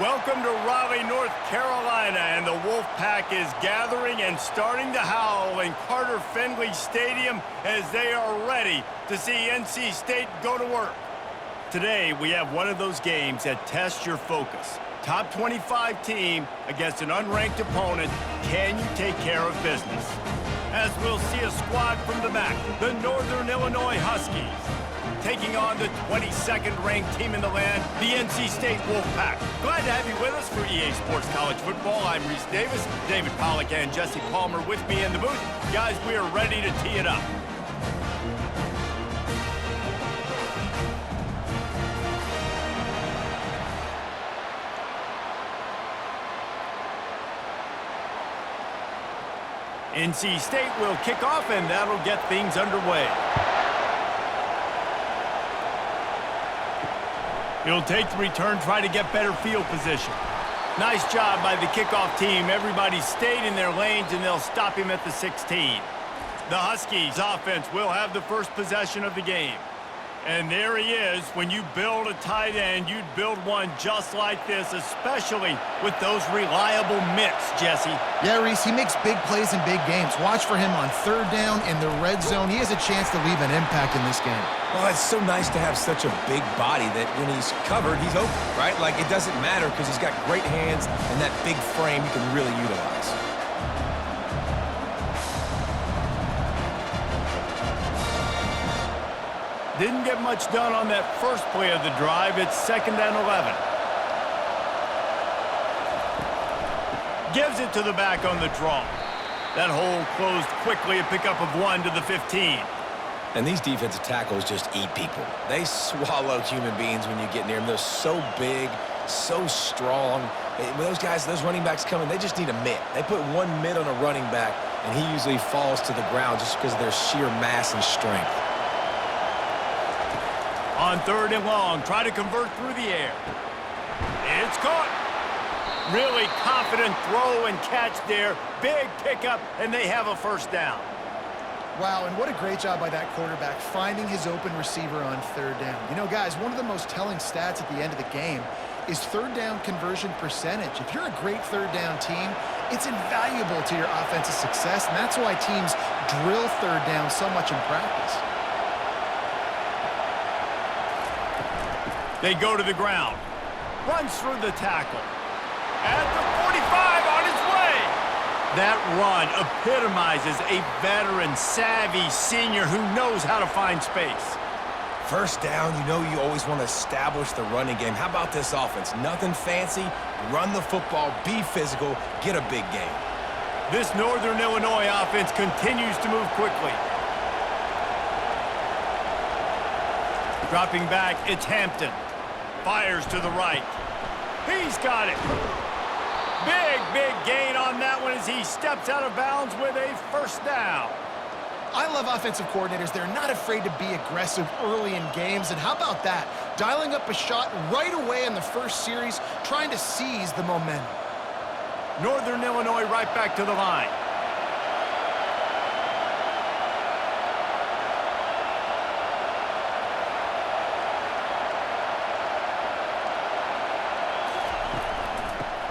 Welcome to Raleigh, North Carolina, and the WolfPack is gathering and starting to howl in Carter Finley Stadium as they are ready to see NC State go to work. Today, we have one of those games that tests your focus. Top 25 team against an unranked opponent. Can you take care of business? As we'll see a squad from the back, the Northern Illinois Huskies, taking on the 22nd ranked team in the land, the NC State WolfPack. Glad to have you with us for EA Sports College Football. I'm Reese Davis, David Pollack and Jesse Palmer with me in the booth. Guys, we are ready to tee it up. NC State will kick off, and that'll get things underway. He'll take the return, try to get better field position. Nice job by the kickoff team. Everybody stayed in their lanes, and they'll stop him at the 16. The Huskies offense will have the first possession of the game. And there he is. When you build a tight end, you'd build one just like this, especially with those reliable mitts, Jesse. Yeah, Reese, he makes big plays in big games. Watch for him on third down in the red zone. He has a chance to leave an impact in this game. Well, it's so nice to have such a big body that when he's covered, he's open, right? Like, it doesn't matter because he's got great hands and that big frame you can really utilize. Didn't get much done on that first play of the drive. It's 2nd and 11. Gives it to the back on the draw. That hole closed quickly, a pickup of 1 to the 15. And these defensive tackles just eat people. They swallow human beings when you get near them. They're so big, so strong. When those guys, those running backs come in, they just need a mitt. They put one mitt on a running back, and he usually falls to the ground just because of their sheer mass and strength. On 3rd and long, try to convert through the air. It's caught. Really confident throw and catch there. Big pickup, and they have a first down. Wow, and what a great job by that quarterback finding his open receiver on 3rd down. You know, guys, one of the most telling stats at the end of the game is 3rd down conversion percentage. If you're a great 3rd down team, it's invaluable to your offensive success, and that's why teams drill 3rd down so much in practice. They go to the ground. Runs through the tackle. At the 45 on his way. That run epitomizes a veteran, savvy senior who knows how to find space. First down, you know you always want to establish the running game. How about this offense? Nothing fancy. Run the football, be physical, get a big game. This Northern Illinois offense continues to move quickly. Dropping back, it's Hampton. Fires to the right. He's got it. Big gain on that one as he steps out of bounds with a first down. I love offensive coordinators. They're not afraid to be aggressive early in games. And how about that? Dialing up a shot right away in the first series, trying to seize the momentum. Northern Illinois right back to the line.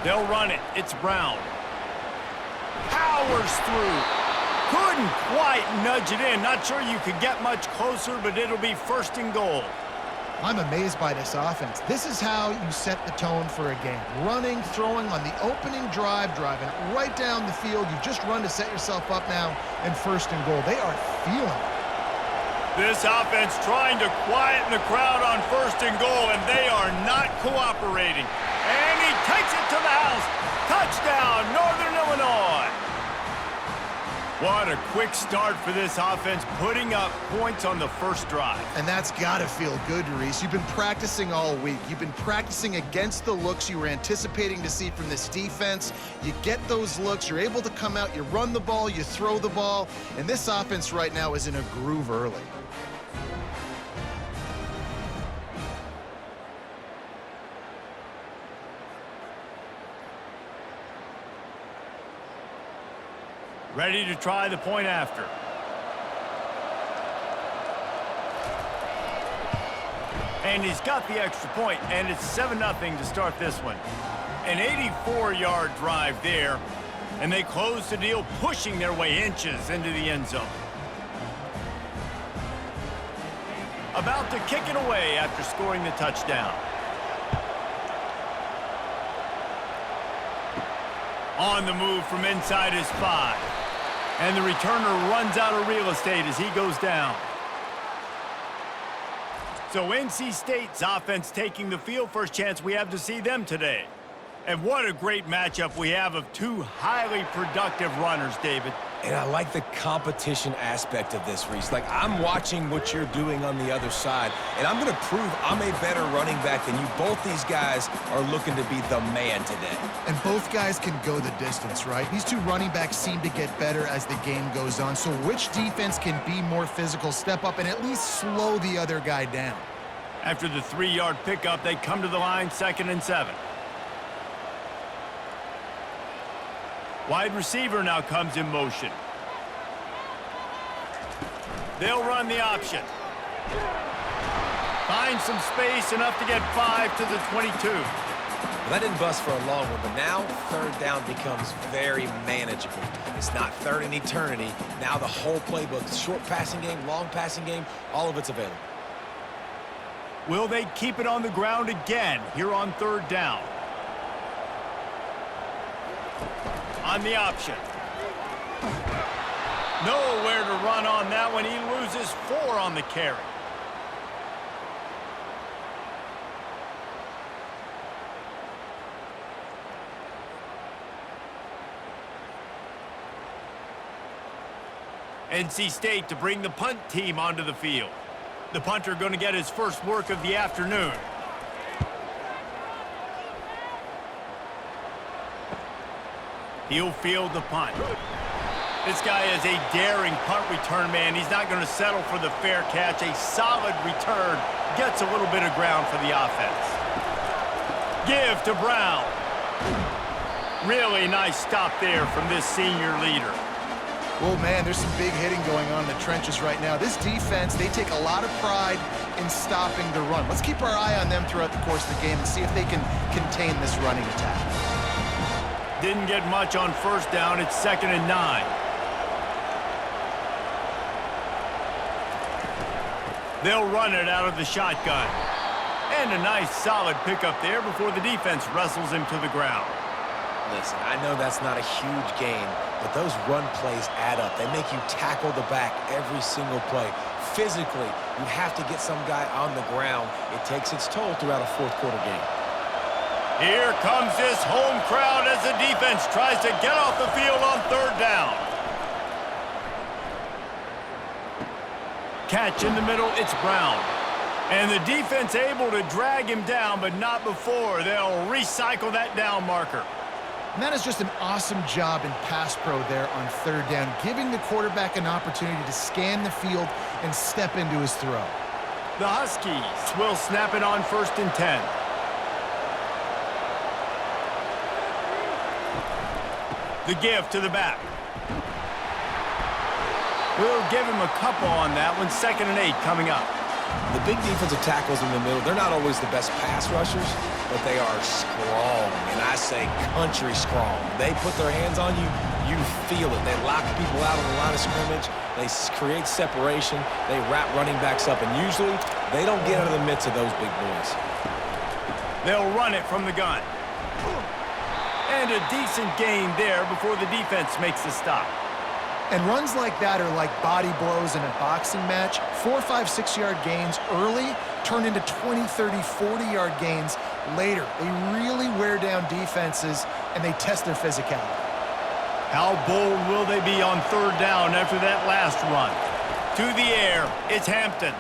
They'll run it. It's Brown. Powers through. Couldn't quite nudge it in. Not sure you could get much closer, but it'll be 1st and goal. I'm amazed by this offense. This is how you set the tone for a game. Running, throwing on the opening drive, driving right down the field. You've just run to set yourself up now in 1st and goal. They are feeling it. This offense trying to quieten the crowd on 1st and goal, and they are not cooperating. And he takes it to the house. Touchdown, Northern Illinois. What a quick start for this offense, putting up points on the first drive. And that's got to feel good, Reese. You've been practicing all week. You've been practicing against the looks you were anticipating to see from this defense. You get those looks, you're able to come out, you run the ball, you throw the ball, and this offense right now is in a groove early. Ready to try the point after. And he's got the extra point, and it's 7-0 to start this one. An 84-yard drive there, and they close the deal, pushing their way inches into the end zone. About to kick it away after scoring the touchdown. On the move from inside his 5. And the returner runs out of real estate as he goes down. So NC State's offense taking the field. First chance we have to see them today. And what a great matchup we have of two highly productive runners, David. And I like the competition aspect of this, Reese. Like, I'm watching what you're doing on the other side, and I'm going to prove I'm a better running back than you. Both these guys are looking to be the man today. And both guys can go the distance, right? These two running backs seem to get better as the game goes on. So which defense can be more physical, step up, and at least slow the other guy down? After the 3-yard pickup, they come to the line, 2nd and 7. Wide receiver now comes in motion. They'll run the option. Find some space, enough to get 5 to the 22. Well, that didn't bust for a long one, but now 3rd down becomes very manageable. It's not 3rd and eternity. Now the whole playbook, short passing game, long passing game, all of it's available. Will they keep it on the ground again here on 3rd down? On the option. Nowhere to run on that one. He loses 4 on the carry. NC State to bring the punt team onto the field. The punter going to get his first work of the afternoon. He'll field the punt. This guy is a daring punt return man. He's not going to settle for the fair catch. A solid return gets a little bit of ground for the offense. Give to Brown. Really nice stop there from this senior leader. Well, man, there's some big hitting going on in the trenches right now. This defense, they take a lot of pride in stopping the run. Let's keep our eye on them throughout the course of the game and see if they can contain this running attack. Didn't get much on 1st down. It's 2nd and 9. They'll run it out of the shotgun. And a nice solid pickup there before the defense wrestles him to the ground. Listen, I know that's not a huge gain, but those run plays add up. They make you tackle the back every single play. Physically, you have to get some guy on the ground. It takes its toll throughout a 4th quarter game. Here comes this home crowd as the defense tries to get off the field on 3rd down. Catch in the middle, it's Brown. And the defense able to drag him down, but not before. They'll recycle that down marker. And that is just an awesome job in pass pro there on 3rd down, giving the quarterback an opportunity to scan the field and step into his throw. The Huskies will snap it on 1st and 10. The give to the back. We'll give him a couple on that one. 2nd and 8 coming up. The big defensive tackles in the middle, they're not always the best pass rushers, but they are strong, and I say country strong. They put their hands on you, you feel it. They lock people out on the line of scrimmage. They create separation. They wrap running backs up, and usually they don't get out of the midst of those big boys. They'll run it from the gun. And a decent gain there before the defense makes the stop. And runs like that are like body blows in a boxing match. 4, 5, 6-yard gains early turn into 20, 30, 40-yard gains later. They really wear down defenses, and they test their physicality. How bold will they be on 3rd down after that last run? To the air, it's Hampton.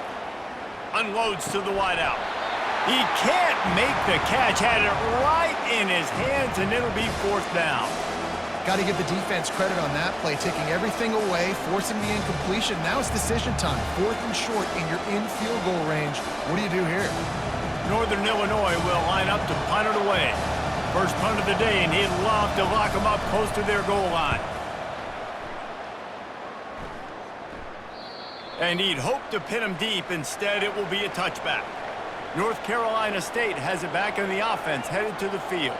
Unloads to the wideout. He can't make the catch. Had it right in his hands, and it'll be 4th down. Got to give the defense credit on that play, taking everything away, forcing the incompletion. Now it's decision time. 4th and short, and you're in field goal range. What do you do here? Northern Illinois will line up to punt it away. First punt of the day, and he'd love to lock them up close to their goal line. And he'd hope to pin them deep. Instead, it will be a touchback. North Carolina State has it back on the offense, headed to the field.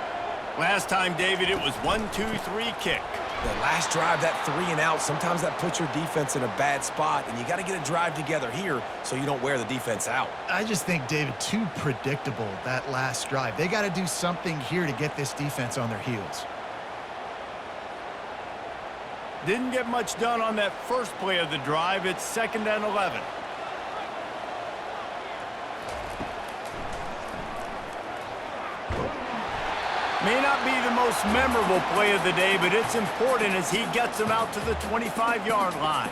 Last time, David, it was 1-2-3 kick. The last drive, that 3 and out, sometimes that puts your defense in a bad spot, and you got to get a drive together here so you don't wear the defense out. I just think, David, too predictable, that last drive. They got to do something here to get this defense on their heels. Didn't get much done on that first play of the drive. It's 2nd and 11. May not be the most memorable play of the day, but it's important as he gets them out to the 25-yard line.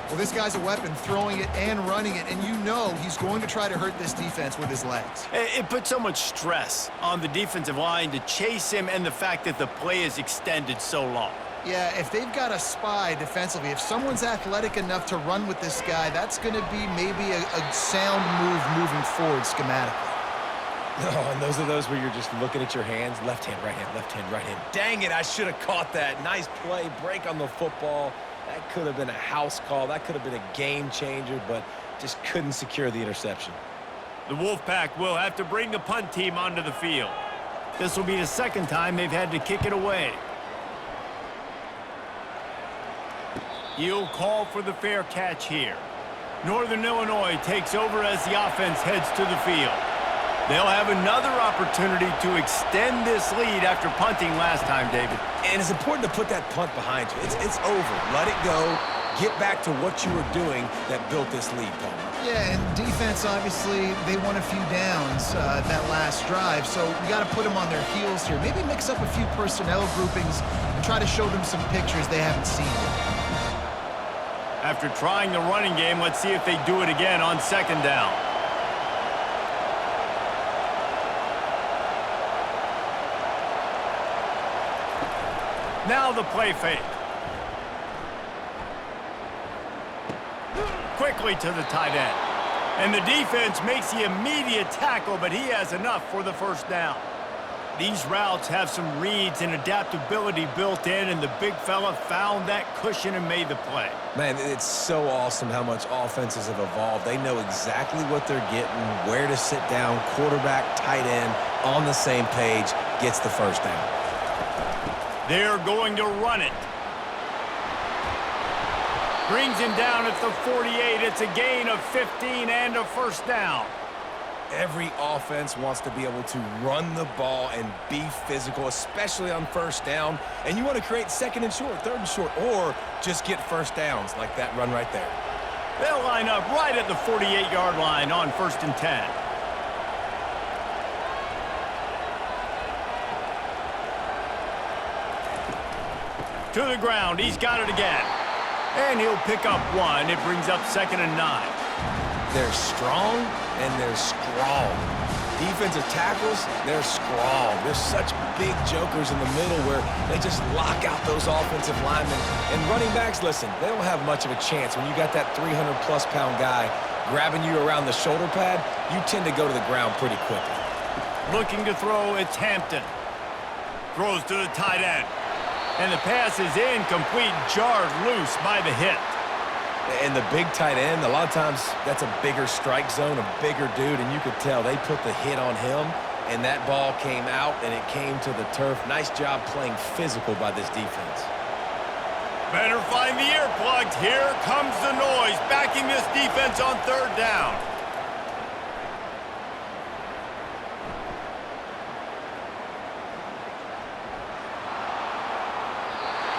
Well, this guy's a weapon, throwing it and running it, and you know he's going to try to hurt this defense with his legs. It puts so much stress on the defensive line to chase him, and the fact that the play is extended so long. Yeah, if they've got a spy defensively, if someone's athletic enough to run with this guy, that's going to be maybe a sound move moving forward schematically. Oh, and those are those where you're just looking at your hands. Left hand, right hand, left hand, right hand. Dang it, I should have caught that. Nice play, break on the football. That could have been a house call. That could have been a game changer, but just couldn't secure the interception. The Wolfpack will have to bring the punt team onto the field. This will be the second time they've had to kick it away. He'll call for the fair catch here. Northern Illinois takes over as the offense heads to the field. They'll have another opportunity to extend this lead after punting last time, David. And it's important to put that punt behind you. It's over. Let it go. Get back to what you were doing that built this lead, Paul. Yeah, and defense, obviously, they won a few downs that last drive, so we got to put them on their heels here. Maybe mix up a few personnel groupings and try to show them some pictures they haven't seen yet. After trying the running game, let's see if they do it again on 2nd down. Now the play fake. Quickly to the tight end. And the defense makes the immediate tackle, but he has enough for the first down. These routes have some reads and adaptability built in, and the big fella found that cushion and made the play. Man, it's so awesome how much offenses have evolved. They know exactly what they're getting, where to sit down, quarterback, tight end, on the same page, gets the first down. They're going to run it. Brings him down at the 48. It's a gain of 15 and a first down. Every offense wants to be able to run the ball and be physical, especially on first down. And you want to create 2nd and short, 3rd and short, or just get first downs like that run right there. They'll line up right at the 48-yard line on 1st and 10. To the ground, he's got it again. And he'll pick up 1. It brings up 2nd and 9. They're strong and they're strong. Defensive tackles, they're strong. There's such big jokers in the middle where they just lock out those offensive linemen. And running backs, listen, they don't have much of a chance. When you got that 300-plus pound guy grabbing you around the shoulder pad, you tend to go to the ground pretty quickly. Looking to throw, it's Hampton. Throws to the tight end. And the pass is incomplete, jarred loose by the hit. And the big tight end, a lot of times that's a bigger strike zone, a bigger dude, and you could tell they put the hit on him, and that ball came out, and it came to the turf. Nice job playing physical by this defense. Better find the earplugs. Here comes the noise, backing this defense on 3rd down.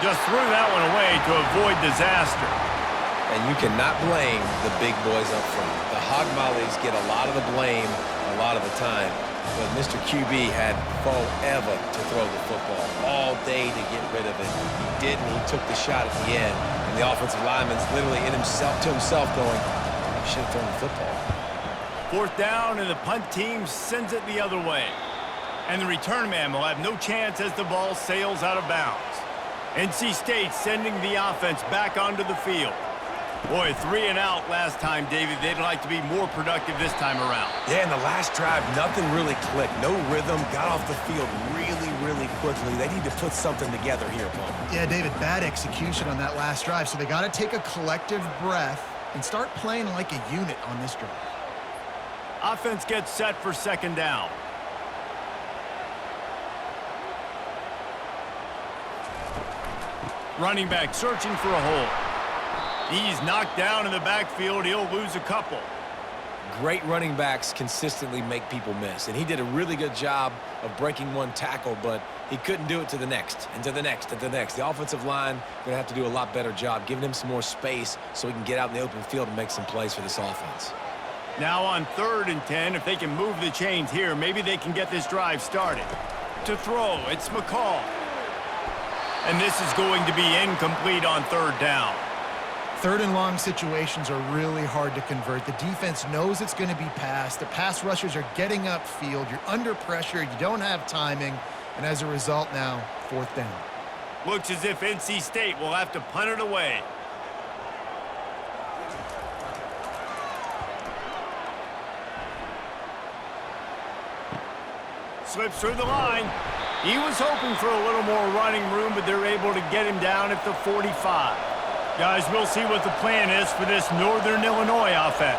Just threw that one away to avoid disaster. And you cannot blame the big boys up front. The hog mollies get a lot of the blame a lot of the time. But Mr. QB had forever to throw the football, all day to get rid of it. He didn't. He took the shot at the end. And the offensive lineman's literally to himself going, I should have thrown the football. 4th down, and the punt team sends it the other way. And the return man will have no chance as the ball sails out of bounds. NC State sending the offense back onto the field. Boy, 3 and out last time, David. They'd like to be more productive this time around. Yeah, in the last drive, nothing really clicked. No rhythm, got off the field really, really quickly. They need to put something together here, Paul. Yeah, David, bad execution on that last drive, so they got to take a collective breath and start playing like a unit on this drive. Offense gets set for second down. Running back searching for a hole. He's knocked down in the backfield. He'll lose a couple. Great running backs consistently make people miss, and he did a really good job of breaking one tackle, but he couldn't do it to the next, and to the next, and to the next. The offensive line going to have to do a lot better job giving him some more space so he can get out in the open field and make some plays for this offense. Now on 3rd and 10, if they can move the chains here, maybe they can get this drive started. To throw, it's McCall. And this is going to be incomplete on 3rd down. 3rd and long situations are really hard to convert. The defense knows it's going to be passed. The pass rushers are getting upfield. You're under pressure. You don't have timing. And as a result now, 4th down. Looks as if NC State will have to punt it away. Slips through the line. He was hoping for a little more running room, but they're able to get him down at the 45. Guys, we'll see what the plan is for this Northern Illinois offense.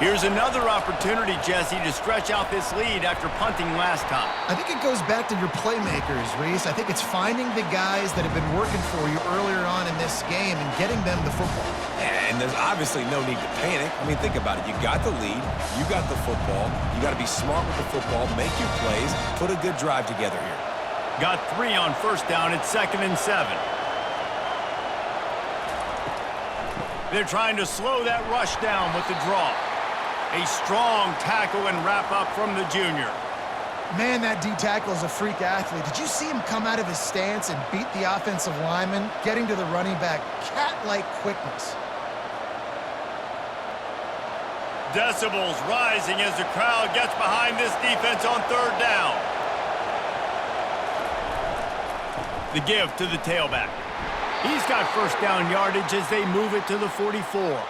Here's another opportunity, Jesse, to stretch out this lead after punting last time. I think it goes back to your playmakers, Reese. I think it's finding the guys that have been working for you earlier on in this game and getting them the football. And there's obviously no need to panic. I mean, think about it. You got the lead. You got the football. You got to be smart with the football, make your plays, put a good drive together here. Got 3 on 1st down at 2nd and 7. They're trying to slow that rush down with the draw. A strong tackle and wrap up from the junior. Man, that D-tackle is a freak athlete. Did you see him come out of his stance and beat the offensive lineman, getting to the running back? Cat-like quickness. Decibels rising as the crowd gets behind this defense on 3rd down. The give to the tailback. He's got 1st down yardage as they move it to the 44.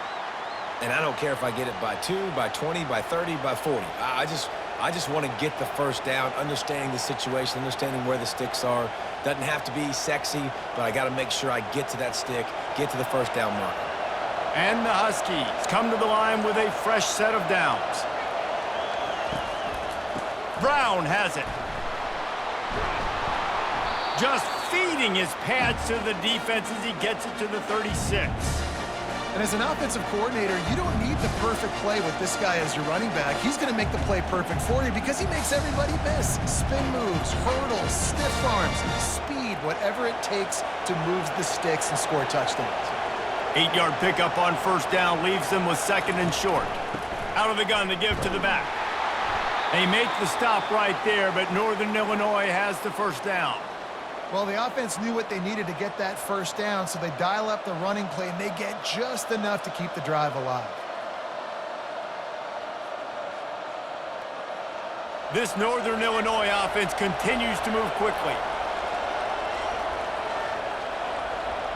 And I don't care if I get it by 2, by 20, by 30, by 40. I just want to get the 1st down, understanding the situation, understanding where the sticks are. Doesn't have to be sexy, but I got to make sure I get to that stick, get to the 1st down marker. And the Huskies come to the line with a fresh set of downs. Brown has it. Just feeding his pads to the defense as he gets it to the 36. And as an offensive coordinator, you don't need the perfect play with this guy as your running back. He's going to make the play perfect for you because he makes everybody miss. Spin moves, hurdles, stiff arms, speed, whatever it takes to move the sticks and score touchdowns. 8-yard pickup on 1st down leaves them with 2nd and short. Out of the gun to give to the back. They make the stop right there, but Northern Illinois has the 1st down. Well, the offense knew what they needed to get that 1st down, so they dial up the running play, and they get just enough to keep the drive alive. This Northern Illinois offense continues to move quickly.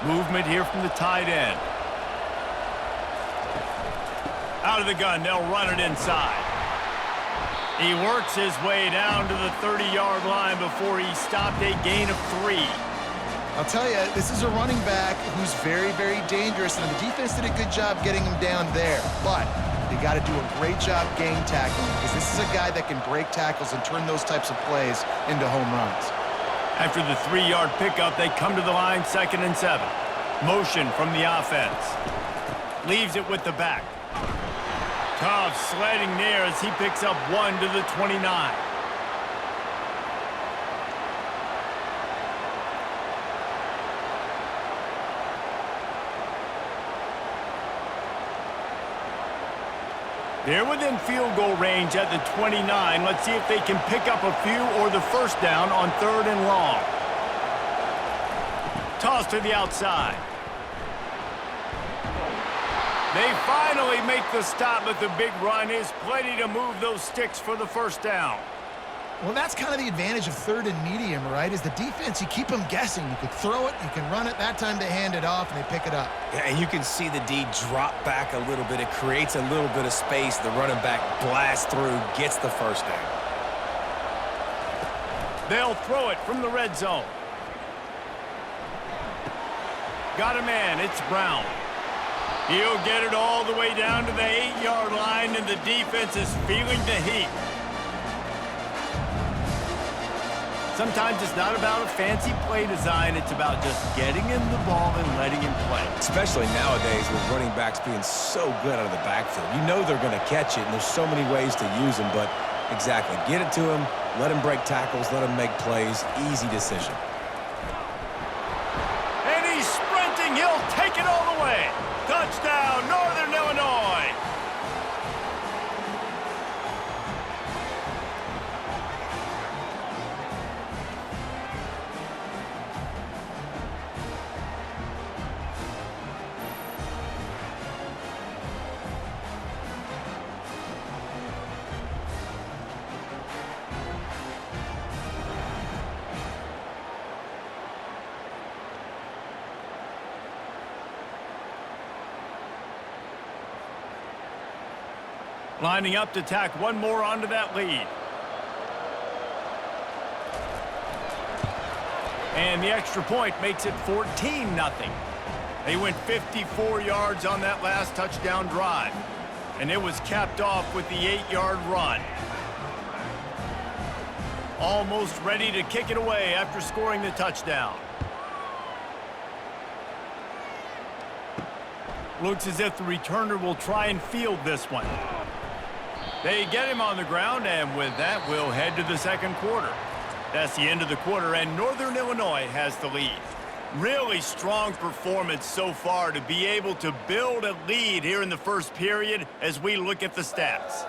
Movement here from the tight end. Out of the gun, they'll run it inside. He works his way down to the 30-yard line before he stopped a gain of 3. I'll tell you, this is a running back who's very, very dangerous, and the defense did a good job getting him down there. But you got to do a great job game tackling because this is a guy that can break tackles and turn those types of plays into home runs. After the 3-yard pickup, they come to the line 2nd and 7. Motion from the offense. Leaves it with the back. Tough sledding there as he picks up 1 to the 29. They're within field goal range at the 29. Let's see if they can pick up a few or the 1st down on 3rd and long. Toss to the outside. They finally make the stop, but the big run is plenty to move those sticks for the 1st down. Well, that's kind of the advantage of 3rd and medium, right? Is the defense, you keep them guessing. You can throw it, you can run it. That time they hand it off and they pick it up. Yeah, and you can see the D drop back a little bit. It creates a little bit of space. The running back blasts through, gets the 1st down. They'll throw it from the red zone. Got a man, it's Brown. He'll get it all the way down to the 8-yard line, and the defense is feeling the heat. Sometimes it's not about a fancy play design. It's about just getting him the ball and letting him play. Especially nowadays with running backs being so good out of the backfield. You know they're going to catch it, and there's so many ways to use them, but exactly. Get it to him, let him break tackles, let him make plays. Easy decision. And he's sprinting. He'll take it all the way. Touchdown, Northern Illinois. Lining up to tack one more onto that lead. And the extra point makes it 14-0. They went 54 yards on that last touchdown drive. And it was capped off with the 8-yard run. Almost ready to kick it away after scoring the touchdown. Looks as if the returner will try and field this one. They get him on the ground, and with that, we'll head to the second quarter. That's the end of the quarter, and Northern Illinois has the lead. Really strong performance so far to be able to build a lead here in the first period as we look at the stats.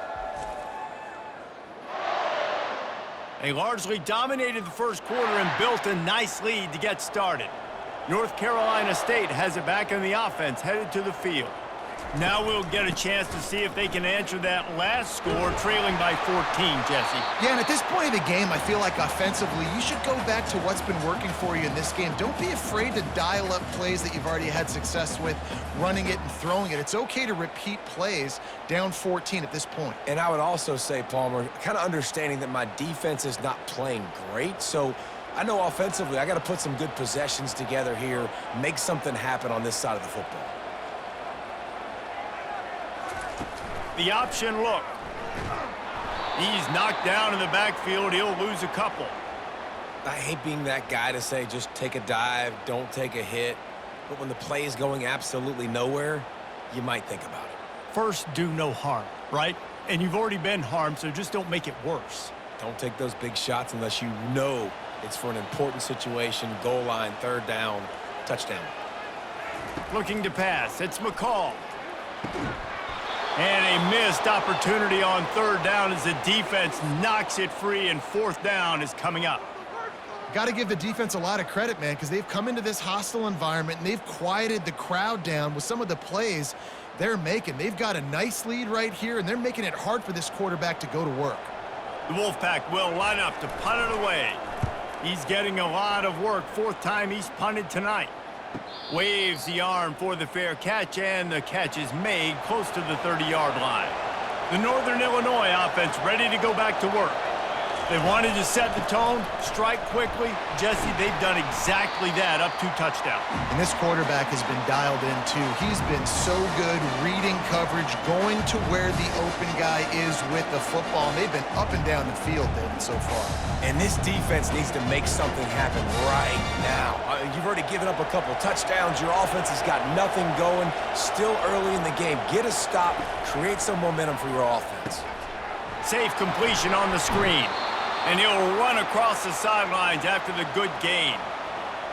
They largely dominated the first quarter and built a nice lead to get started. North Carolina State has it back in the offense, headed to the field. Now we'll get a chance to see if they can answer that last score, trailing by 14, Jesse. Yeah, and at this point of the game, I feel like offensively, you should go back to what's been working for you in this game. Don't be afraid to dial up plays that you've already had success with, running it and throwing it. It's okay to repeat plays down 14 at this point. And I would also say, Palmer, kind of understanding that my defense is not playing great, so I know offensively I got to put some good possessions together here, make something happen on this side of the football. The option look. He's knocked down in the backfield. He'll lose a couple. I hate being that guy to say just take a dive, don't take a hit. But when the play is going absolutely nowhere, you might think about it. First, do no harm, right? And you've already been harmed, so just don't make it worse. Don't take those big shots unless you know it's for an important situation, goal line, third down, touchdown. Looking to pass. It's McCall. And a missed opportunity on third down as the defense knocks it free, and fourth down is coming up. Got to give the defense a lot of credit, man, because they've come into this hostile environment and they've quieted the crowd down with some of the plays they're making. They've got a nice lead right here, and they're making it hard for this quarterback to go to work. The WolfPack will line up to punt it away. He's getting a lot of work. Fourth time he's punted tonight. Waves the arm for the fair catch, and the catch is made close to the 30-yard line. The Northern Illinois offense ready to go back to work. They wanted to set the tone, strike quickly. Jesse, they've done exactly that, up 2 touchdowns. And this quarterback has been dialed in, too. He's been so good reading coverage, going to where the open guy is with the football. And they've been up and down the field, David, so far. And this defense needs to make something happen right now. You've already given up a couple touchdowns. Your offense has got nothing going. Still early in the game. Get a stop. Create some momentum for your offense. Safe completion on the screen. And he'll run across the sidelines after the good gain.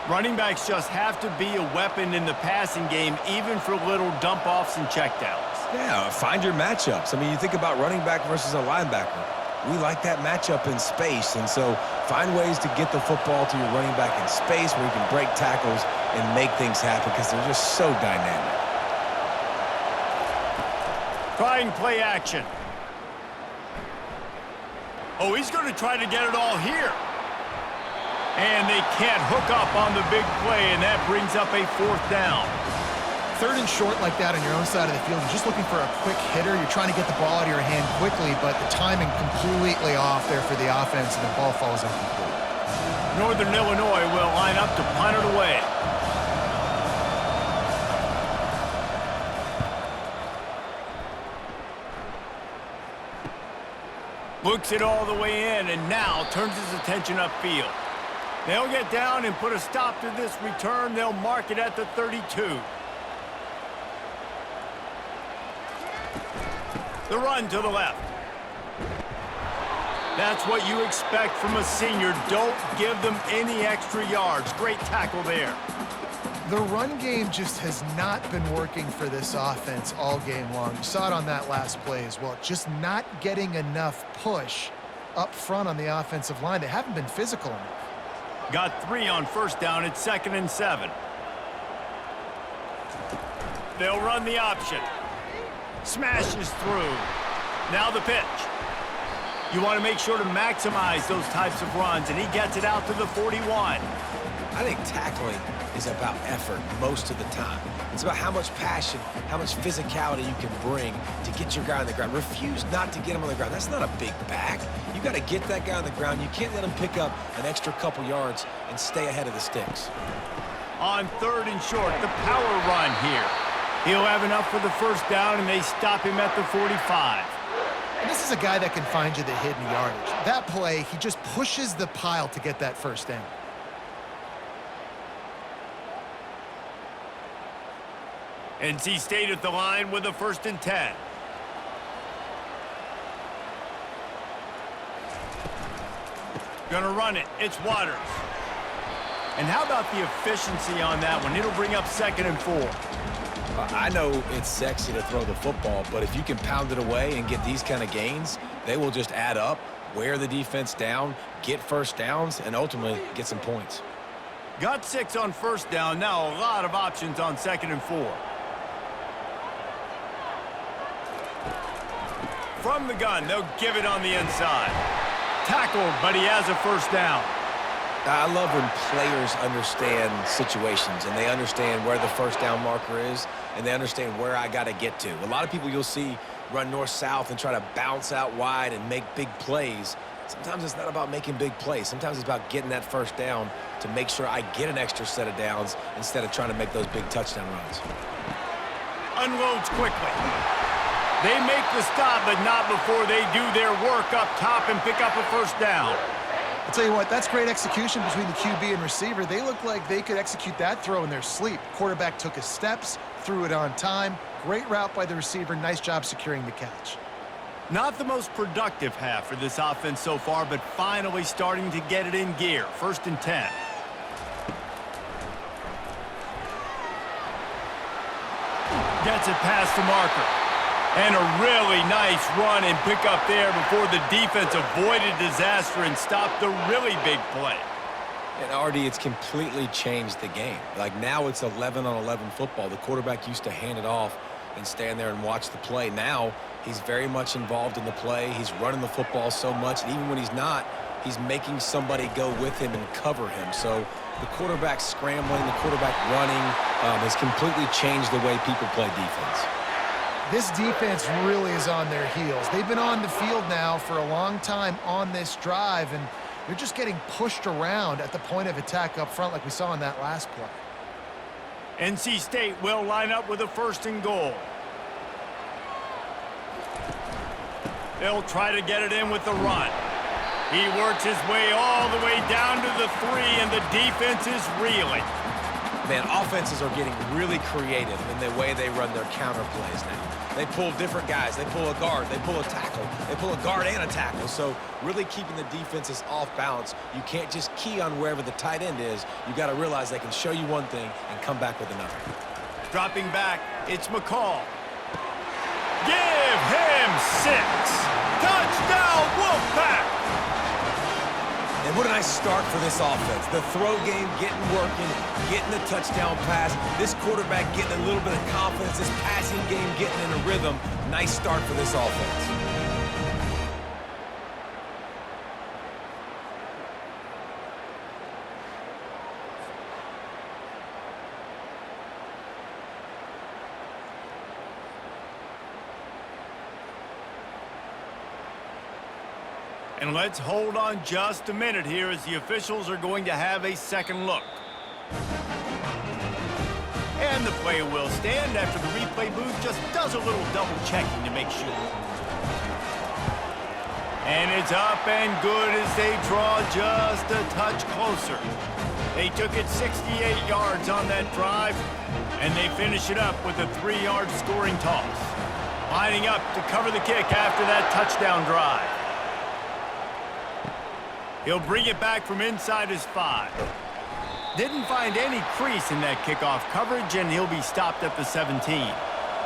Running backs just have to be a weapon in the passing game, even for little dump-offs and checkdowns. Yeah, find your matchups. I mean, you think about running back versus a linebacker. We like that matchup in space, and so find ways to get the football to your running back in space where you can break tackles and make things happen because they're just so dynamic. Trying play action. Oh, he's going to try to get it all here. And they can't hook up on the big play, and that brings up a fourth down. Third and short like that on your own side of the field, you're just looking for a quick hitter. You're trying to get the ball out of your hand quickly, but the timing completely off there for the offense, and the ball falls incomplete. Northern Illinois will line up to punt it away. Looks it all the way in and now turns his attention upfield. They'll get down and put a stop to this return. They'll mark it at the 32. The run to the left. That's what you expect from a senior. Don't give them any extra yards. Great tackle there. The run game just has not been working for this offense all game long. You saw it on that last play as well. Just not getting enough push up front on the offensive line. They haven't been physical enough. Got 3 on first down. It's 2nd and 7. They'll run the option. Smashes through. Now the pitch. You want to make sure to maximize those types of runs, and he gets it out to the 41. I think tackling is about effort most of the time. It's about how much passion, how much physicality you can bring to get your guy on the ground. Refuse not to get him on the ground. That's not a big back. You got to get that guy on the ground. You can't let him pick up an extra couple yards and stay ahead of the sticks. On 3rd and short, the power run here. He'll have enough for the first down, and they stop him at the 45. And this is a guy that can find you the hidden yardage. That play, he just pushes the pile to get that first down. NC State at the line with a 1st and 10. Gonna run it. It's Waters. And how about the efficiency on that one? It'll bring up 2nd and 4. I know it's sexy to throw the football, but if you can pound it away and get these kind of gains, they will just add up, wear the defense down, get first downs, and ultimately get some points. Got 6 on first down. Now a lot of options on 2nd and 4. From the gun, they'll give it on the inside. Tackled, but he has a first down. I love when players understand situations and they understand where the first down marker is and they understand where I got to get to. A lot of people you'll see run north-south and try to bounce out wide and make big plays. Sometimes it's not about making big plays. Sometimes it's about getting that first down to make sure I get an extra set of downs instead of trying to make those big touchdown runs. Unloads quickly. They make the stop, but not before they do their work up top and pick up a first down. I'll tell you what, that's great execution between the QB and receiver. They look like they could execute that throw in their sleep. Quarterback took his steps, threw it on time. Great route by the receiver. Nice job securing the catch. Not the most productive half for this offense so far, but finally starting to get it in gear. 1st and 10. Gets it past the marker. And a really nice run and pick up there before the defense avoided disaster and stopped the really big play. And RD, it's completely changed the game. Like now it's 11-on-11 football. The quarterback used to hand it off and stand there and watch the play. Now he's very much involved in the play. He's running the football so much, and even when he's not, he's making somebody go with him and cover him. So the quarterback scrambling, the quarterback running has completely changed the way people play defense. This defense really is on their heels. They've been on the field now for a long time on this drive, and they're just getting pushed around at the point of attack up front like we saw in that last play. NC State will line up with a 1st and goal. They'll try to get it in with the run. He works his way all the way down to the 3, and the defense is reeling. Man, offenses are getting really creative in the way they run their counter plays now. They pull different guys. They pull a guard. They pull a tackle. They pull a guard and a tackle. So really keeping the defenses off balance. You can't just key on wherever the tight end is. You got to realize they can show you one thing and come back with another. Dropping back, it's McCall. Give him 6. Touchdown, Wolfpack! And what a nice start for this offense. The throw game getting working, getting the touchdown pass. This quarterback getting a little bit of confidence. This passing game getting in a rhythm. Nice start for this offense. And let's hold on just a minute here as the officials are going to have a second look. And the play will stand after the replay booth just does a little double checking to make sure. And it's up and good as they draw just a touch closer. They took it 68 yards on that drive, and they finish it up with a 3-yard scoring toss. Lining up to cover the kick after that touchdown drive. He'll bring it back from inside his 5. Didn't find any crease in that kickoff coverage, and he'll be stopped at the 17.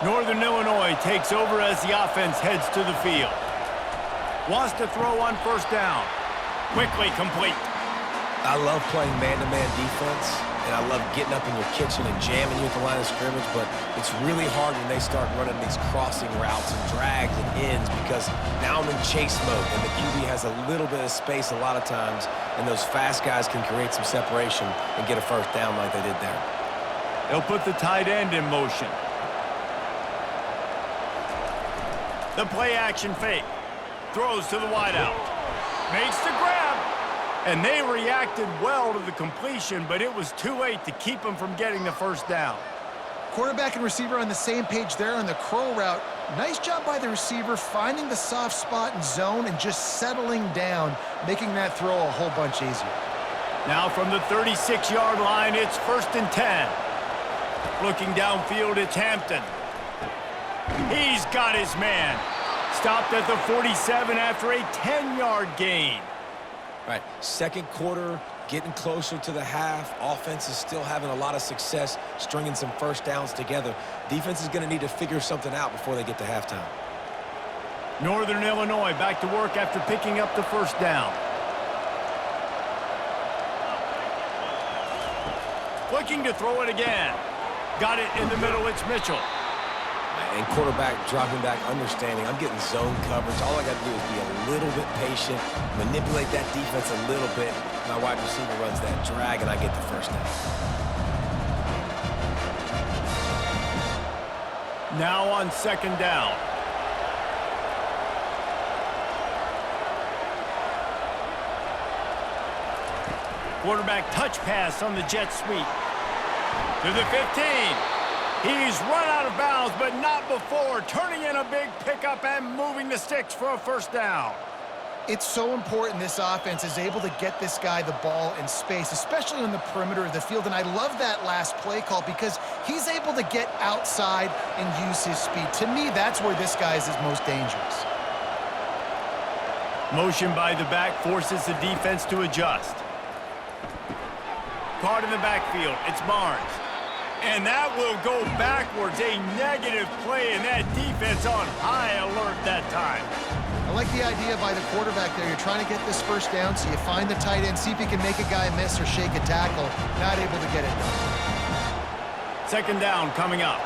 Northern Illinois takes over as the offense heads to the field. Wants to throw on first down. Quickly complete. I love playing man-to-man defense, and I love getting up in your kitchen and jamming you at the line of scrimmage, but it's really hard when they start running these crossing routes and drags and ends because now I'm in chase mode, and the QB has a little bit of space a lot of times, and those fast guys can create some separation and get a first down like they did there. They'll put the tight end in motion. The play-action fake. Throws to the wideout. Makes the grab. And they reacted well to the completion, but it was too late to keep them from getting the first down. Quarterback and receiver on the same page there on the curl route. Nice job by the receiver finding the soft spot in zone and just settling down, making that throw a whole bunch easier. Now from the 36-yard line, it's 1st and 10. Looking downfield, it's Hampton. He's got his man. Stopped at the 47 after a 10-yard gain. Right, second quarter, getting closer to the half. Offense is still having a lot of success stringing some first downs together. Defense is going to need to figure something out before they get to halftime. Northern Illinois back to work after picking up the first down. Looking to throw it again. Got it in the middle, it's Mitchell. And quarterback dropping back, understanding I'm getting zone coverage. All I got to do is be a little bit patient, manipulate that defense a little bit. My wide receiver runs that drag, and I get the first down. Now on 2nd down. Quarterback touch pass on the jet sweep. To the 15. He's run out of bounds, but not before turning in a big pickup and moving the sticks for a first down. It's so important this offense is able to get this guy the ball in space, especially on the perimeter of the field. And I love that last play call because he's able to get outside and use his speed. To me, that's where this guy is his most dangerous. Motion by the back forces the defense to adjust. Caught in the backfield, it's Barnes. And that will go backwards, a negative play, and that defense on high alert that time. I like the idea by the quarterback there. You're trying to get this first down, so you find the tight end, see if you can make a guy miss or shake a tackle. Not able to get it done. 2nd down coming up.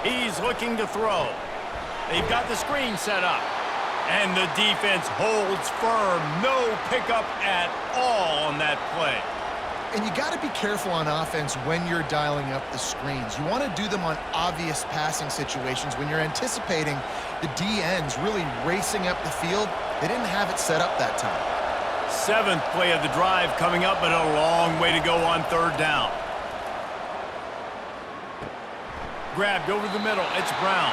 He's looking to throw. They've got the screen set up. And the defense holds firm. No pickup at all on that play. And you got to be careful on offense when you're dialing up the screens. You want to do them on obvious passing situations. When you're anticipating the DNs really racing up the field, they didn't have it set up that time. 7th play of the drive coming up, but a long way to go on 3rd down. Grabbed over the middle. It's Brown.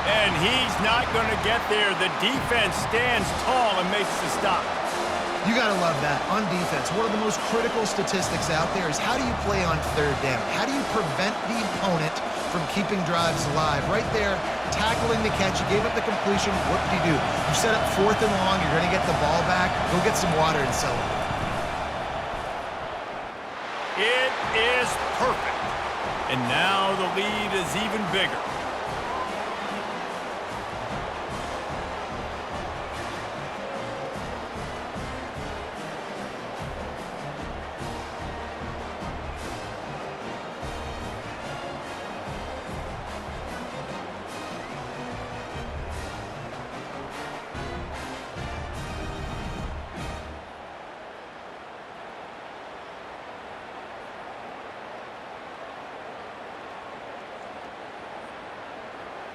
And he's not going to get there. The defense stands tall and makes the stop. You got to love that. On defense, one of the most critical statistics out there is how do you play on 3rd down? How do you prevent the opponent from keeping drives alive? Right there, tackling the catch. You gave up the completion. What did you do? You set up 4th and long. You're going to get the ball back. Go get some water and celebrate. It is perfect. And now the lead is even bigger.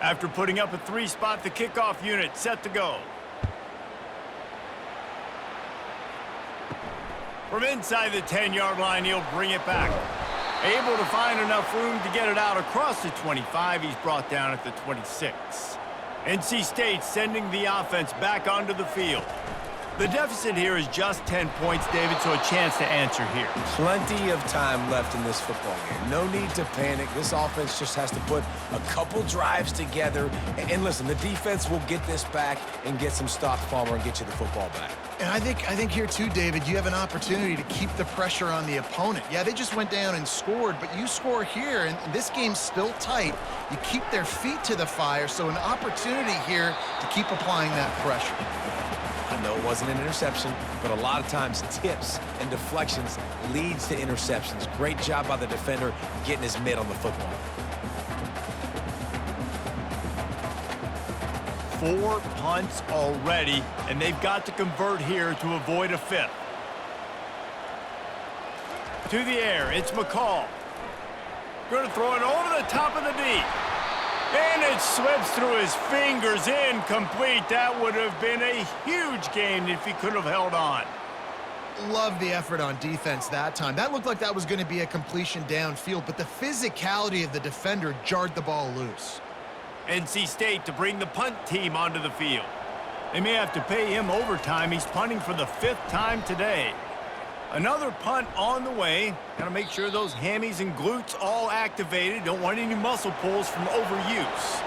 After putting up a 3-spot, the kickoff unit set to go. From inside the 10-yard line, he'll bring it back. Able to find enough room to get it out across the 25. He's brought down at the 26. NC State sending the offense back onto the field. The deficit here is just 10 points, David, so a chance to answer here. Plenty of time left in this football game. No need to panic. This offense just has to put a couple drives together. And listen, the defense will get this back and get some stops, Palmer, and get you the football back. And I think here too, David, you have an opportunity to keep the pressure on the opponent. Yeah, they just went down and scored, but you score here, and this game's still tight. You keep their feet to the fire, so an opportunity here to keep applying that pressure. I know it wasn't an interception, but a lot of times tips and deflections leads to interceptions. Great job by the defender getting his mitt on the football. 4 punts already, and they've got to convert here to avoid a fifth. To the air, it's McCall. Going to throw it over the top of the D. And it slips through his fingers, incomplete. That would have been a huge gain if he could have held on. Love the effort on defense that time. That looked like that was going to be a completion downfield, but the physicality of the defender jarred the ball loose. NC State to bring the punt team onto the field. They may have to pay him overtime. He's punting for the 5th time today. Another punt on the way. Got to make sure those hammies and glutes all activated. Don't want any muscle pulls from overuse.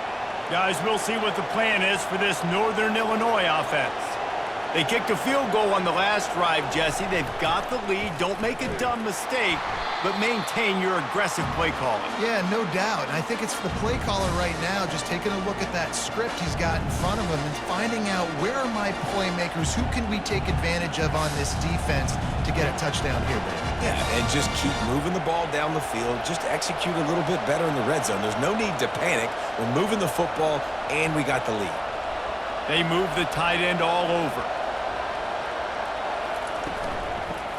Guys, we'll see what the plan is for this Northern Illinois offense. They kicked a field goal on the last drive, Jesse. They've got the lead. Don't make a dumb mistake, but maintain your aggressive play calling. Yeah, no doubt. And I think it's the play caller right now just taking a look at that script he's got in front of him and finding out where are my playmakers, who can we take advantage of on this defense to get a touchdown here, baby. Yeah, and just keep moving the ball down the field. Just execute a little bit better in the red zone. There's no need to panic. We're moving the football, and we got the lead. They move the tight end all over.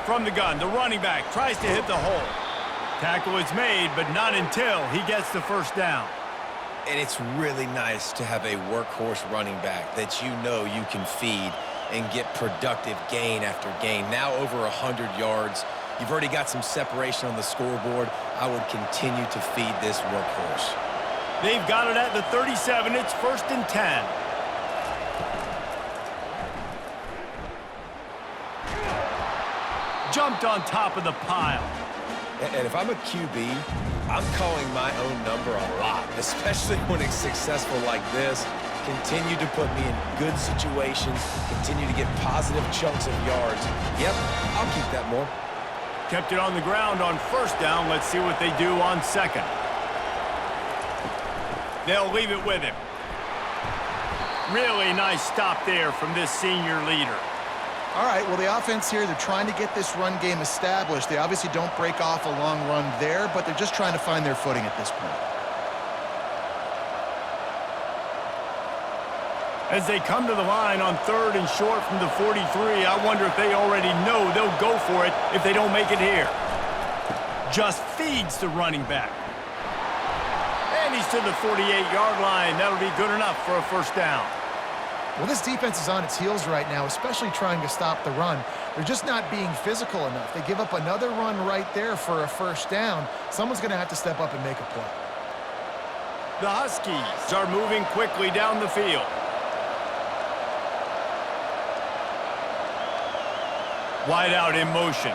From the gun, the running back tries to hit the hole. Tackle is made, but not until he gets the first down. And it's really nice to have a workhorse running back that you know you can feed and get productive gain after gain. Now over 100 yards. You've already got some separation on the scoreboard. I would continue to feed this workhorse. They've got it at the 37. It's 1st and 10. Jumped on top of the pile. And if I'm a QB, I'm calling my own number a lot, especially when it's successful like this. Continue to put me in good situations. Continue to get positive chunks of yards. Yep, I'll keep that more. Kept it on the ground on 1st down. Let's see what they do on 2nd. They'll leave it with him. Really nice stop there from this senior leader. All right, well, the offense here, they're trying to get this run game established. They obviously don't break off a long run there, but they're just trying to find their footing at this point. As they come to the line on 3rd and short from the 43, I wonder if they already know they'll go for it if they don't make it here. Just feeds the running back. And he's to the 48-yard line. That'll be good enough for a 1st down. Well, this defense is on its heels right now, especially trying to stop the run. They're just not being physical enough. They give up another run right there for a 1st down. Someone's going to have to step up and make a play. The Huskies are moving quickly down the field. Wide out in motion.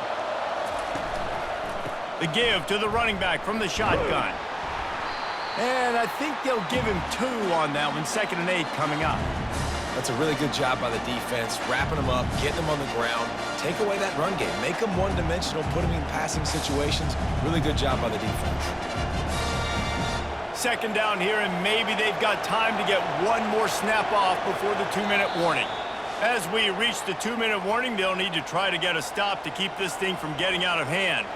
The give to the running back from the shotgun. And I think they'll give him 2 on that one. 2nd and 8 coming up. That's a really good job by the defense, wrapping them up, getting them on the ground. Take away that run game. Make them one-dimensional, put them in passing situations. Really good job by the defense. 2nd down here, and maybe they've got time to get one more snap off before the 2-minute warning. As we reach the 2-minute warning, they'll need to try to get a stop to keep this thing from getting out of hand.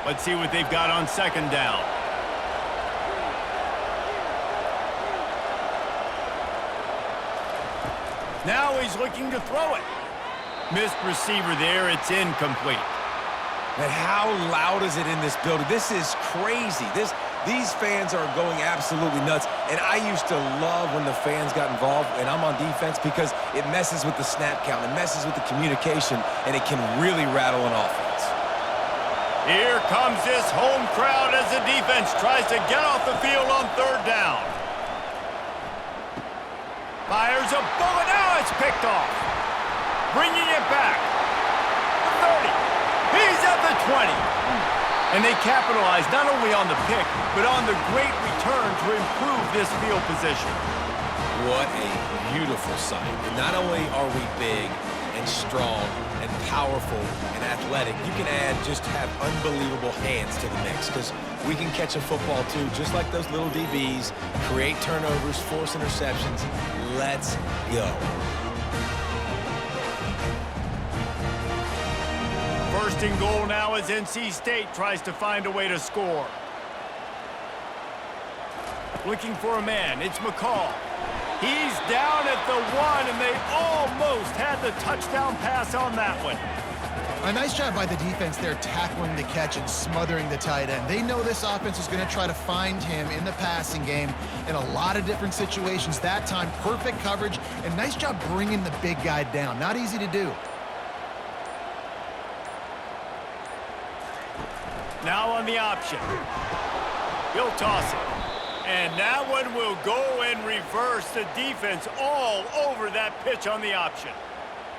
Let's see what they've got on 2nd down. Now he's looking to throw it. Missed receiver there. It's incomplete. And how loud is it in this building? This is crazy. These fans are going absolutely nuts, and I used to love when the fans got involved, and I'm on defense because it messes with the snap count, it messes with the communication, and it can really rattle an offense. Here comes this home crowd as the defense tries to get off the field on third down. Fires a bullet. Now it's picked off. Bringing it back. The 30. He's at the 20. And they capitalize not only on the pick, but on the great return to improve this field position. What a beautiful sight. And not only are we big and strong and powerful and athletic, you can just have unbelievable hands to the mix, because we can catch a football too, just like those little DBs, create turnovers, force interceptions. Let's go. First and goal now as NC State tries to find a way to score. Looking for a man, it's McCall. He's down at the 1, and they almost had the touchdown pass on that one. A nice job by the defense there, tackling the catch and smothering the tight end. They know this offense is going to try to find him in the passing game in a lot of different situations. That time, perfect coverage, and nice job bringing the big guy down. Not easy to do. Now on the option. He'll toss it. And that one will go and reverse. The defense all over that pitch on the option.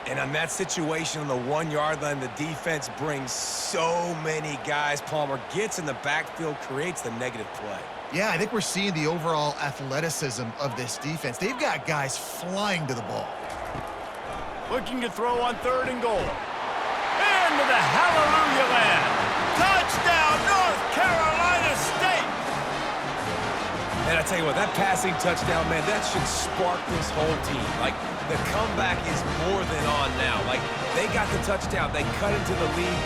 And on that situation on the 1-yard line, the defense brings so many guys. Palmer gets in the backfield, creates the negative play. Yeah, I think we're seeing the overall athleticism of this defense. They've got guys flying to the ball. Looking to throw on third and goal. Into the hallelujah land. Touchdown, North Carolina State! And I tell you what, that passing touchdown, man, that should spark this whole team. Like, the comeback is more than on now. Like, they got the touchdown. They cut into the lead.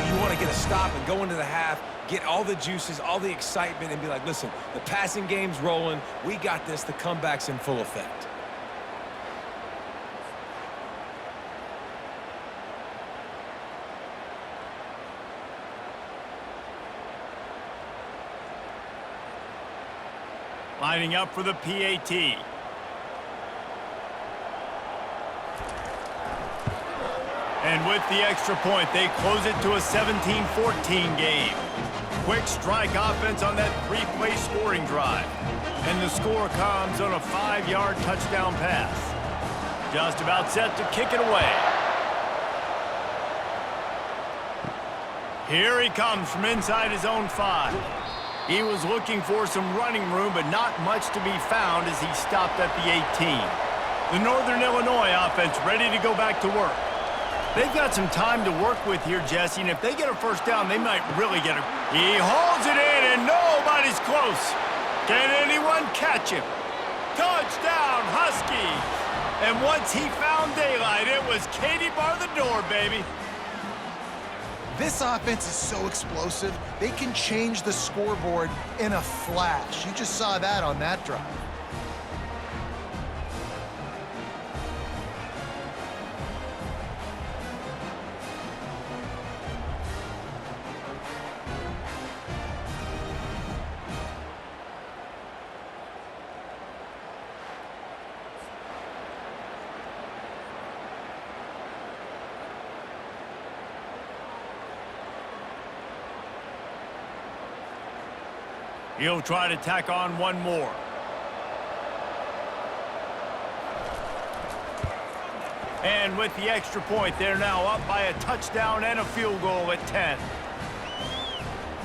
You want to get a stop and go into the half, get all the juices, all the excitement, and be like, listen, the passing game's rolling. We got this. The comeback's in full effect. Lining up for the PAT. And with the extra point, they close it to a 17-14 game. Quick strike offense on that 3-play scoring drive. And the score comes on a 5-yard touchdown pass. Just about set to kick it away. Here he comes from inside his own 5. He was looking for some running room, but not much to be found as he stopped at the 18. The Northern Illinois offense ready to go back to work. They've got some time to work with here, Jesse, and if they get a first down, they might really get a... He holds it in, and nobody's close. Can anyone catch him? Touchdown, Huskies! And once he found daylight, it was Katie bar the door, baby. This offense is so explosive, they can change the scoreboard in a flash. You just saw that on that drive. He'll try to tack on one more. And with the extra point, they're now up by a touchdown and a field goal at 10.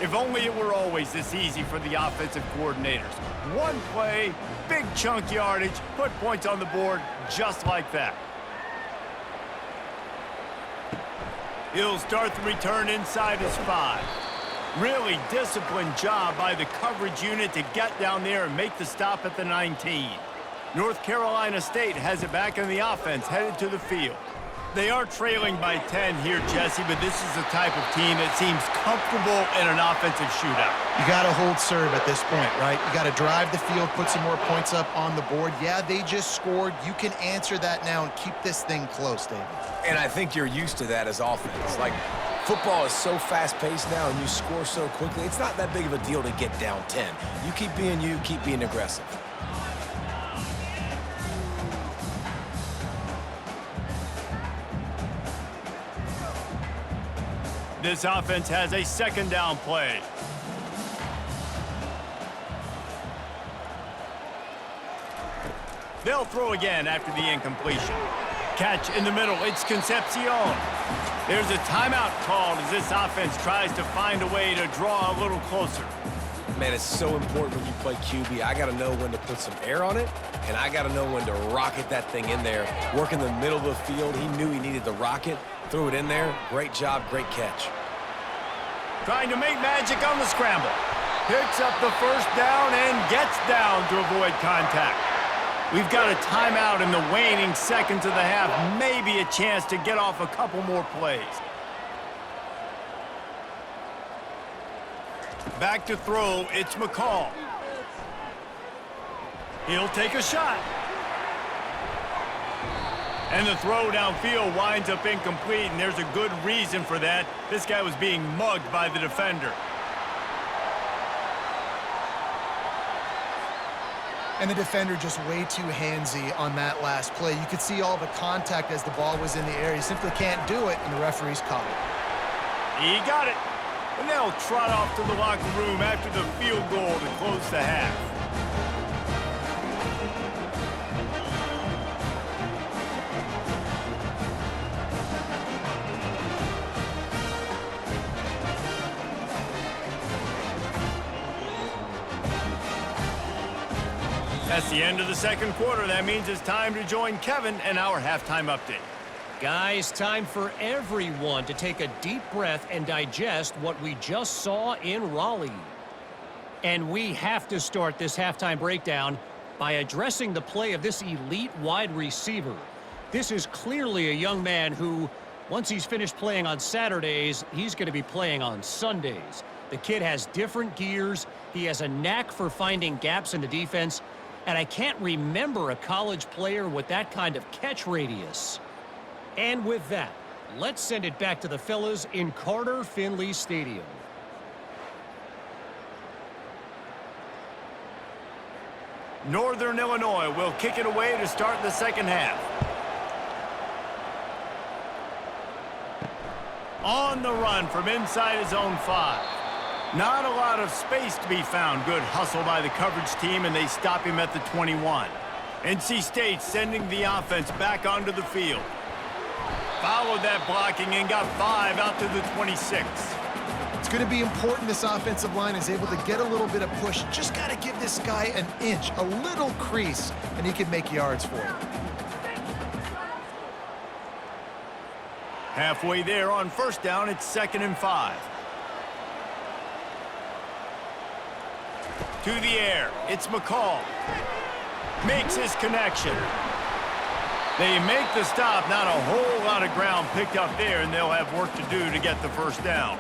If only it were always this easy for the offensive coordinators. One play, big chunk yardage, put points on the board just like that. He'll start the return inside his 5. Really disciplined job by the coverage unit to get down there and make the stop at the 19. North Carolina State has it back in the offense, headed to the field. They are trailing by 10 here, Jesse, but this is the type of team that seems comfortable in an offensive shootout. You got to hold serve at this point, right? You got to drive the field, put some more points up on the board. Yeah, they just scored. You can answer that now and keep this thing close, David. And I think you're used to that as offense. Like, football is so fast-paced now and you score so quickly, it's not that big of a deal to get down 10. You keep being aggressive. This offense has a second down play. They'll throw again after the incompletion. Catch in the middle. It's Concepcion. There's a timeout called as this offense tries to find a way to draw a little closer. Man, it's so important when you play QB. I got to know when to put some air on it, and I got to know when to rocket that thing in there. Work in the middle of the field. He knew he needed the rocket. Threw it in there. Great job, great catch. Trying to make magic on the scramble. Picks up the first down and gets down to avoid contact. We've got a timeout in the waning seconds of the half. Maybe a chance to get off a couple more plays. Back to throw, it's McCall. He'll take a shot. And the throw downfield winds up incomplete, and there's a good reason for that. This guy was being mugged by the defender. And the defender just way too handsy on that last play. You could see all the contact as the ball was in the air. He simply can't do it, and the referee's caught it. He got it. And they'll trot off to the locker room after the field goal to close the half. That's the end of the second quarter. That means it's time to join Kevin and our halftime update. Guys, time for everyone to take a deep breath and digest what we just saw in Raleigh. And we have to start this halftime breakdown by addressing the play of this elite wide receiver. This is clearly a young man who, once he's finished playing on Saturdays, he's going to be playing on Sundays. The kid has different gears. He has a knack for finding gaps in the defense. And I can't remember a college player with that kind of catch radius. And with that, let's send it back to the fellas in Carter Finley Stadium. Northern Illinois will kick it away to start the second half. On the run from inside his own 5. Not a lot of space to be found. Good hustle by the coverage team, and they stop him at the 21. NC State sending the offense back onto the field. Followed that blocking and got 5 out to the 26. It's going to be important this offensive line is able to get a little bit of push. Just got to give this guy an inch, a little crease, and he can make yards for it. Halfway there on first down, it's 2nd and 5. To the air, it's McCall. Makes his connection. They make the stop, not a whole lot of ground picked up there, and they'll have work to do to get the first down.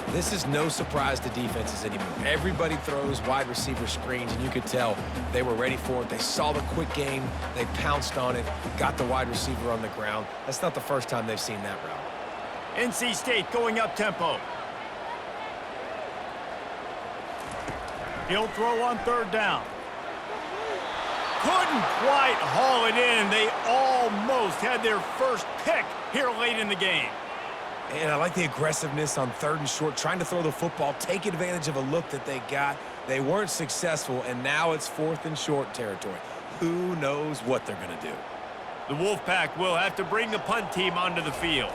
This is no surprise to defenses anymore. Everybody throws wide receiver screens, and you could tell they were ready for it. They saw the quick game. They pounced on it, got the wide receiver on the ground. That's not the first time they've seen that route. NC State going up tempo. He'll throw on 3rd down. Couldn't quite haul it in. They almost had their first pick here late in the game. And I like the aggressiveness on 3rd and short, trying to throw the football, take advantage of a look that they got. They weren't successful, and now it's 4th and short territory. Who knows what they're going to do? The WolfPack will have to bring the punt team onto the field.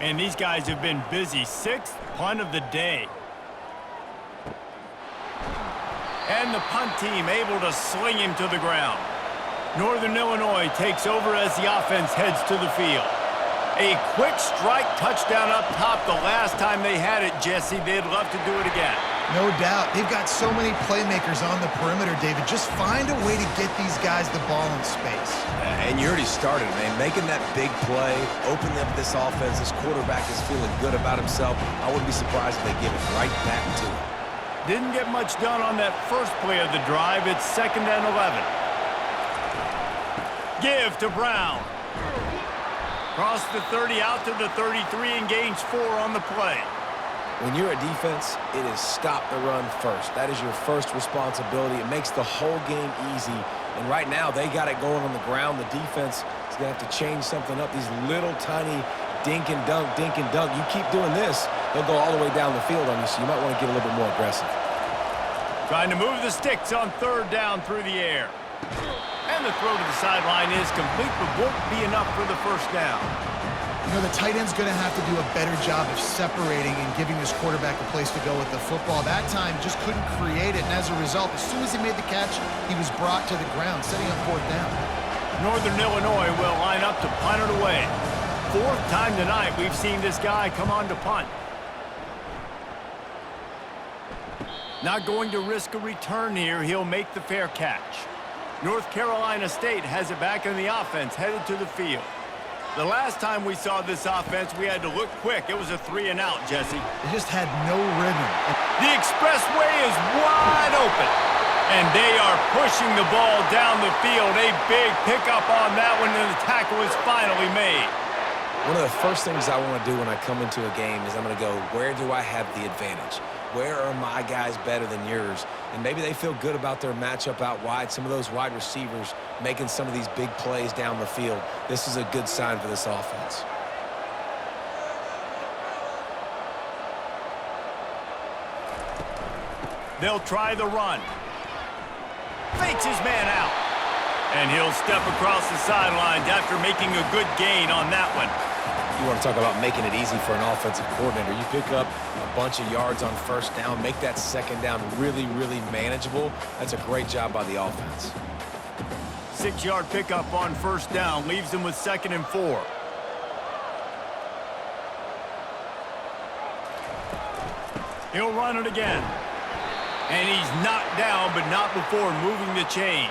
And these guys have been busy. 6th punt of the day. And the punt team able to sling him to the ground. Northern Illinois takes over as the offense heads to the field. A quick strike touchdown up top the last time they had it, Jesse. They'd love to do it again. No doubt. They've got so many playmakers on the perimeter, David. Just find a way to get these guys the ball in space. And you already started, man. Making that big play, opening up this offense. This quarterback is feeling good about himself. I wouldn't be surprised if they give it right back to him. Didn't get much done on that first play of the drive. It's 2nd and 11. Give to Brown. Cross the 30 out to the 33 and gains 4 on the play. When you're a defense, it is stop the run first. That is your first responsibility. It makes the whole game easy. And right now, they got it going on the ground. The defense is going to have to change something up. These little tiny dink and dunk, dink and dunk. You keep doing this, they'll go all the way down the field on you, so you might want to get a little bit more aggressive. Trying to move the sticks on 3rd down through the air. And the throw to the sideline is complete, but won't be enough for the 1st down. You know, the tight end's going to have to do a better job of separating and giving this quarterback a place to go with the football. That time just couldn't create it, and as a result, as soon as he made the catch, he was brought to the ground, setting up 4th down. Northern Illinois will line up to punt it away. 4th time tonight we've seen this guy come on to punt. Not going to risk a return here. He'll make the fair catch. North Carolina State has it back in the offense, headed to the field. The last time we saw this offense, we had to look quick. It was a 3 and out, Jesse. They just had no rhythm. The expressway is wide open. And they are pushing the ball down the field. A big pickup on that one, and the tackle is finally made. One of the first things I want to do when I come into a game is I'm going to go, where do I have the advantage? Where are my guys better than yours? And maybe they feel good about their matchup out wide. Some of those wide receivers making some of these big plays down the field. This is a good sign for this offense. They'll try the run. Fakes his man out. And he'll step across the sidelines after making a good gain on that one. You want to talk about making it easy for an offensive coordinator. You pick up a bunch of yards on 1st down, make that 2nd down really, really manageable. That's a great job by the offense. 6-yard pickup on 1st down leaves them with 2nd and 4. He'll run it again. And he's knocked down, but not before moving the chains.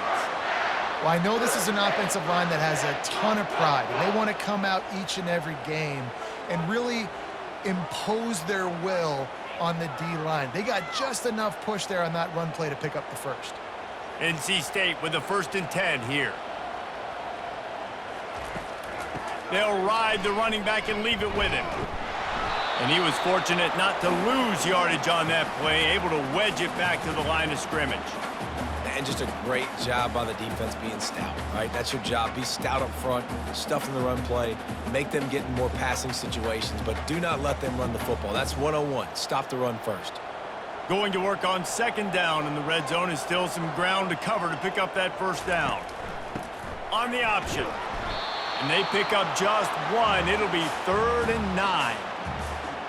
Well, I know this is an offensive line that has a ton of pride, and they want to come out each and every game and really impose their will on the D-line. They got just enough push there on that run play to pick up the 1st. NC State with a 1st and 10 here. They'll ride the running back and leave it with him. And he was fortunate not to lose yardage on that play, able to wedge it back to the line of scrimmage. And just a great job by the defense being stout, right? That's your job. Be stout up front, stuff in the run play, make them get in more passing situations, but do not let them run the football. That's 101. Stop the run first. Going to work on 2nd down in the red zone is still some ground to cover to pick up that 1st down. On the option. And they pick up just 1. It'll be 3rd and 9.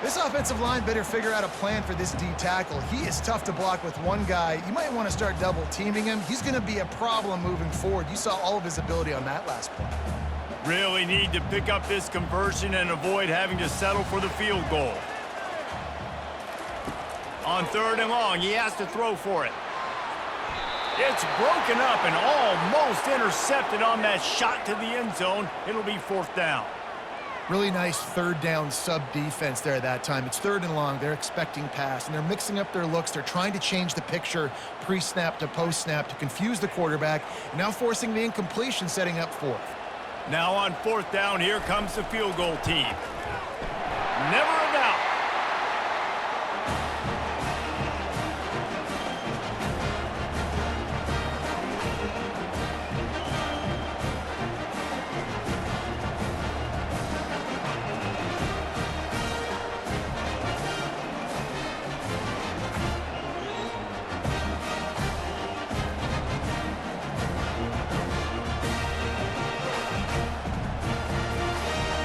This offensive line better figure out a plan for this D tackle. He is tough to block with one guy. You might want to start double teaming him. He's going to be a problem moving forward. You saw all of his ability on that last play. Really need to pick up this conversion and avoid having to settle for the field goal. On 3rd and long, he has to throw for it. It's broken up and almost intercepted on that shot to the end zone. It'll be 4th down. Really nice 3rd down sub-defense there that time. It's 3rd and long. They're expecting pass, and they're mixing up their looks. They're trying to change the picture pre-snap to post-snap to confuse the quarterback, and now forcing the incompletion, setting up 4th. Now on 4th down, here comes the field goal team. Never a doubt.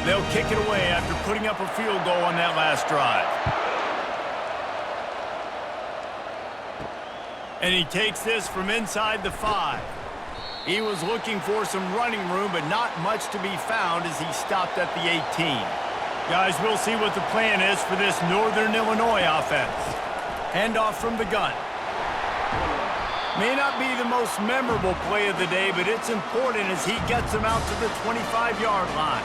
They'll kick it away after putting up a field goal on that last drive. And he takes this from inside the 5. He was looking for some running room, but not much to be found as he stopped at the 18. Guys, we'll see what the plan is for this Northern Illinois offense. Handoff from the gun. May not be the most memorable play of the day, but it's important as he gets him out to the 25-yard line.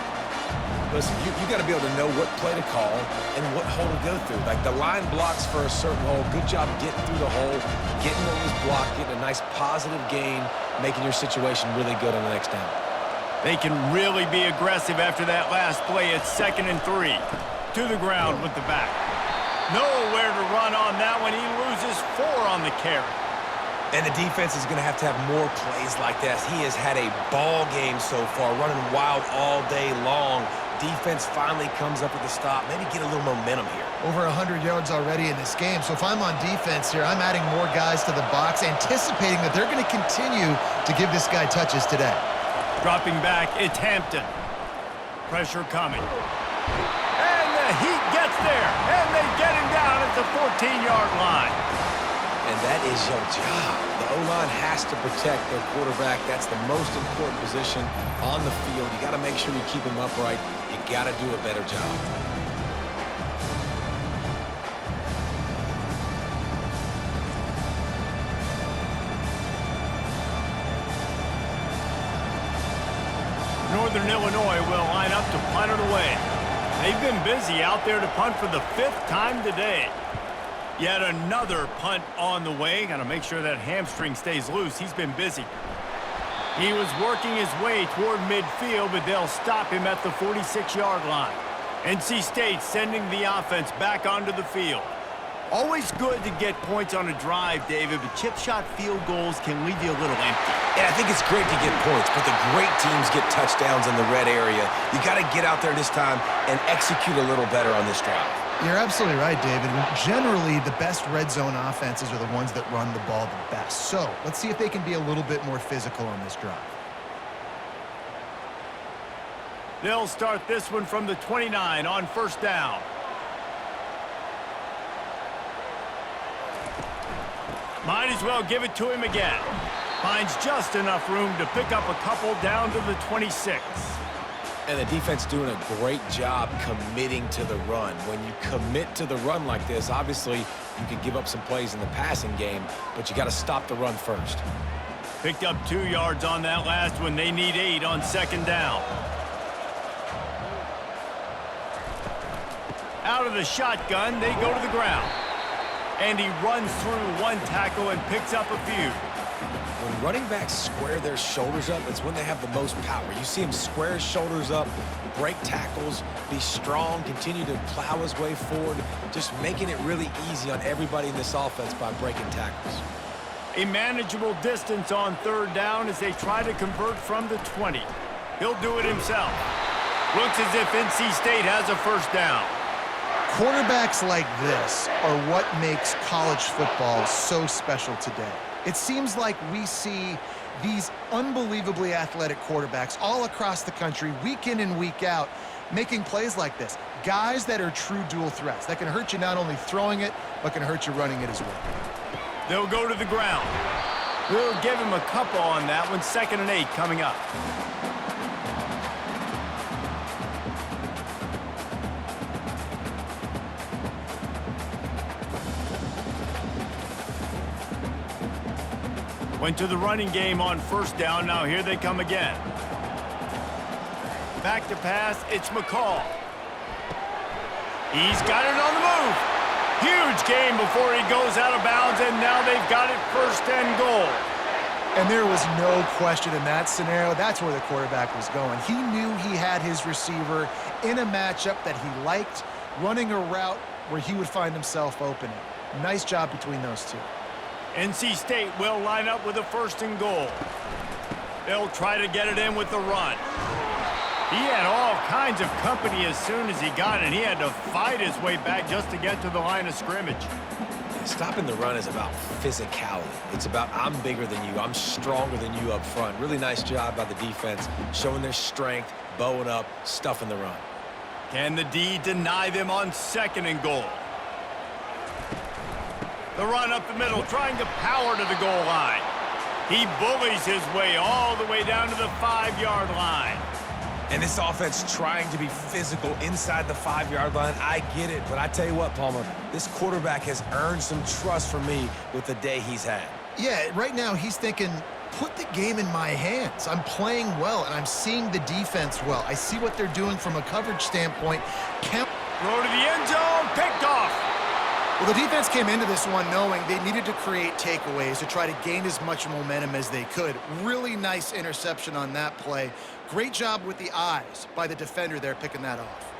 Listen, you got to be able to know what play to call and what hole to go through. Like the line blocks for a certain hole. Good job getting through the hole, getting what was blocked, getting a nice positive gain, making your situation really good on the next down. They can really be aggressive after that last play. It's 2nd and 3. To the ground with the back. Nowhere to run on that one. He loses 4 on the carry. And the defense is going to have more plays like this. He has had a ball game so far, running wild all day long. Defense finally comes up with a stop. Maybe get a little momentum here. Over 100 yards already in this game. So if I'm on defense here, I'm adding more guys to the box, anticipating that they're going to continue to give this guy touches today. Dropping back, it's Hampton. Pressure coming. And the heat gets there. And they get him down at the 14-yard line. And that is your job. The O-line has to protect their quarterback. That's the most important position on the field. You got to make sure you keep him upright. You got to do a better job. Northern Illinois will line up to punt it away. They've been busy out there to punt for the 5th time today. Yet another punt on the way. Got to make sure that hamstring stays loose. He's been busy. He was working his way toward midfield, but they'll stop him at the 46-yard line. NC State sending the offense back onto the field. Always good to get points on a drive, David, but chip shot field goals can leave you a little empty. Yeah, I think it's great to get points, but the great teams get touchdowns in the red area. You got to get out there this time and execute a little better on this drive. You're absolutely right, David. Generally, the best red zone offenses are the ones that run the ball the best. So let's see if they can be a little bit more physical on this drive. They'll start this one from the 29 on 1st down. Might as well give it to him again. Finds just enough room to pick up a couple down to the 26. And the defense doing a great job committing to the run. When you commit to the run like this, obviously you can give up some plays in the passing game, but you got to stop the run first. Picked up 2 yards on that last one. They need 8 on 2nd down. Out of the shotgun, they go to the ground. And he runs through 1 tackle and picks up a few. When running backs square their shoulders up, it's when they have the most power. You see him square his shoulders up, break tackles, be strong, continue to plow his way forward, just making it really easy on everybody in this offense by breaking tackles. A manageable distance on 3rd down as they try to convert from the 20. He'll do it himself. Looks as if NC State has a 1st down. Quarterbacks like this are what makes college football so special today. It seems like we see these unbelievably athletic quarterbacks all across the country, week in and week out, making plays like this. Guys that are true dual threats, that can hurt you not only throwing it, but can hurt you running it as well. They'll go to the ground. We'll give him a couple on that one. 2nd and 8 coming up. Went to the running game on 1st down. Now here they come again. Back to pass. It's McCall. He's got it on the move. Huge game before he goes out of bounds, and now they've got it 1st and goal. And there was no question in that scenario. That's where the quarterback was going. He knew he had his receiver in a matchup that he liked, running a route where he would find himself opening. Nice job between those two. NC State will line up with a 1st and goal. They'll try to get it in with the run. He had all kinds of company as soon as he got it, and he had to fight his way back just to get to the line of scrimmage. Stopping the run is about physicality. It's about I'm bigger than you, I'm stronger than you up front. Really nice job by the defense, showing their strength, bowing up, stuffing the run. Can the D deny them on 2nd and goal? The run up the middle, trying to power to the goal line. He bullies his way all the way down to the 5-yard line. And this offense trying to be physical inside the 5-yard line, I get it. But I tell you what, Palmer, this quarterback has earned some trust from me with the day he's had. Yeah, right now he's thinking, put the game in my hands. I'm playing well, and I'm seeing the defense well. I see what they're doing from a coverage standpoint. Throw to the end zone, picked off. Well, the defense came into this one knowing they needed to create takeaways to try to gain as much momentum as they could. Really nice interception on that play. Great job with the eyes by the defender there picking that off.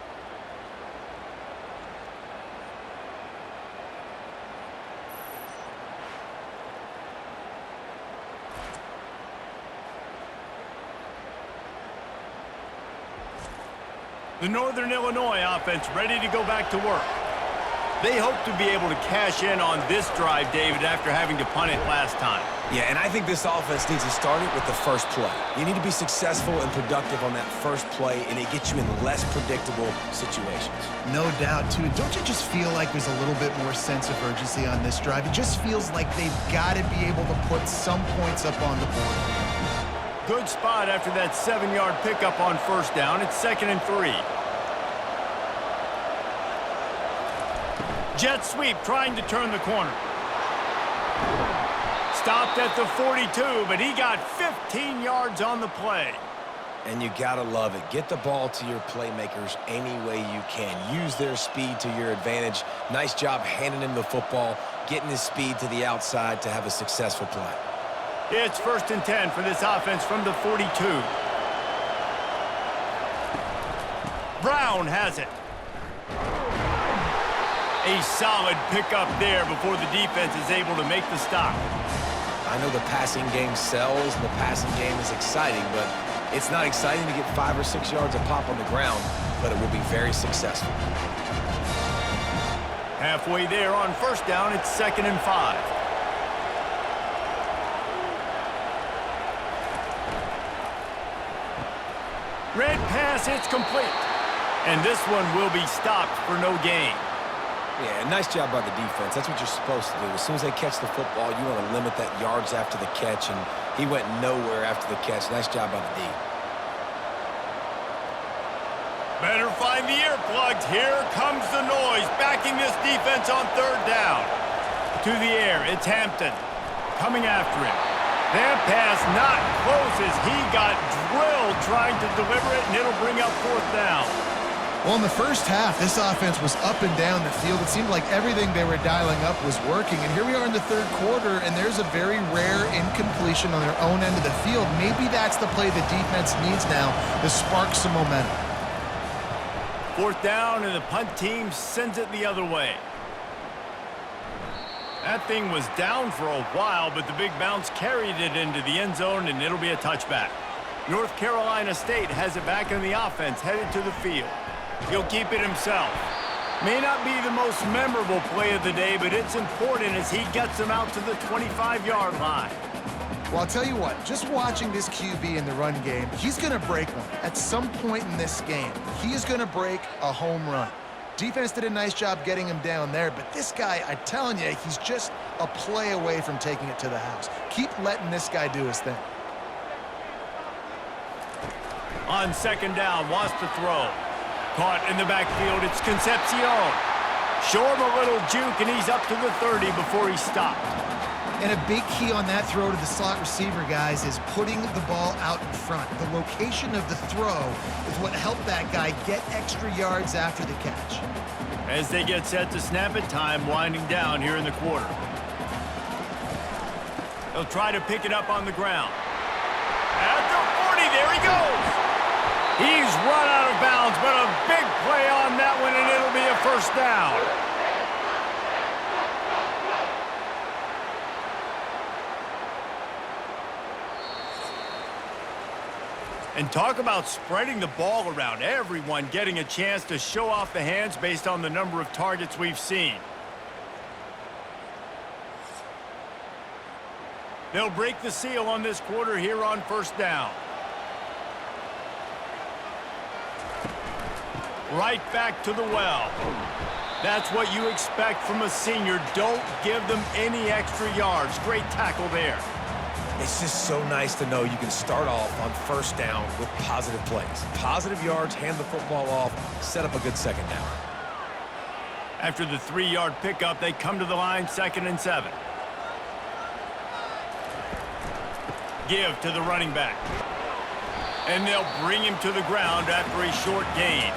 The Northern Illinois offense ready to go back to work. They hope to be able to cash in on this drive, David, after having to punt it last time. Yeah, and I think this offense needs to start it with the first play. You need to be successful and productive on that first play, and it gets you in less predictable situations. No doubt, too. Don't you just feel like there's a little bit more sense of urgency on this drive? It just feels like they've got to be able to put some points up on the board. Good spot after that 7-yard pickup on first down. It's 2nd and 3. Jet sweep trying to turn the corner. Stopped at the 42, but he got 15 yards on the play. And you gotta love it. Get the ball to your playmakers any way you can. Use their speed to your advantage. Nice job handing him the football, getting his speed to the outside to have a successful play. It's 1st and 10 for this offense from the 42. Brown has it. A solid pickup there before the defense is able to make the stop. I know the passing game sells and the passing game is exciting, but it's not exciting to get 5 or 6 yards a pop on the ground, but it will be very successful. Halfway there on first down, it's 2nd and 5. Red pass, it's complete. And this one will be stopped for no gain. Yeah, nice job by the defense. That's what you're supposed to do. As soon as they catch the football, you want to limit that yards after the catch, and he went nowhere after the catch. Nice job by the D. Better find the earplugs. Here comes the noise, backing this defense on 3rd down. To the air, it's Hampton coming after him. That pass not close as he got drilled trying to deliver it, and it'll bring up 4th down. Well, in the first half, this offense was up and down the field. It seemed like everything they were dialing up was working. And here we are in the 3rd quarter, and there's a very rare incompletion on their own end of the field. Maybe that's the play the defense needs now to spark some momentum. 4th down, and the punt team sends it the other way. That thing was down for a while, but the big bounce carried it into the end zone, and it'll be a touchback. North Carolina State has it back in the offense, headed to the field. He'll keep it himself. May not be the most memorable play of the day, but it's important as he gets them out to the 25-yard line. Well, I'll tell you what, just watching this QB in the run game, he's going to break one at some point in this game. He is going to break a home run. Defense did a nice job getting him down there, but this guy, I'm telling you, he's just a play away from taking it to the house. Keep letting this guy do his thing. On 2nd down, wants to throw. Caught in the backfield, it's Concepcion. Show him a little juke, and he's up to the 30 before he stopped. And a big key on that throw to the slot receiver, guys, is putting the ball out in front. The location of the throw is what helped that guy get extra yards after the catch. As they get set to snap it, time winding down here in the quarter. They'll try to pick it up on the ground. At the 40, there he goes. He's run out of bounds, but a big play on that one, and it'll be a 1st down. And talk about spreading the ball around. Everyone getting a chance to show off the hands based on the number of targets we've seen. They'll break the seal on this quarter here on 1st down. Right back to the well. That's what you expect from a senior. Don't give them any extra yards. Great tackle there. It's just so nice to know you can start off on first down with positive plays. Positive yards, hand the football off, set up a good second down. After the 3-yard pickup, they come to the line, 2nd and 7. Give to the running back. And they'll bring him to the ground after a short gain.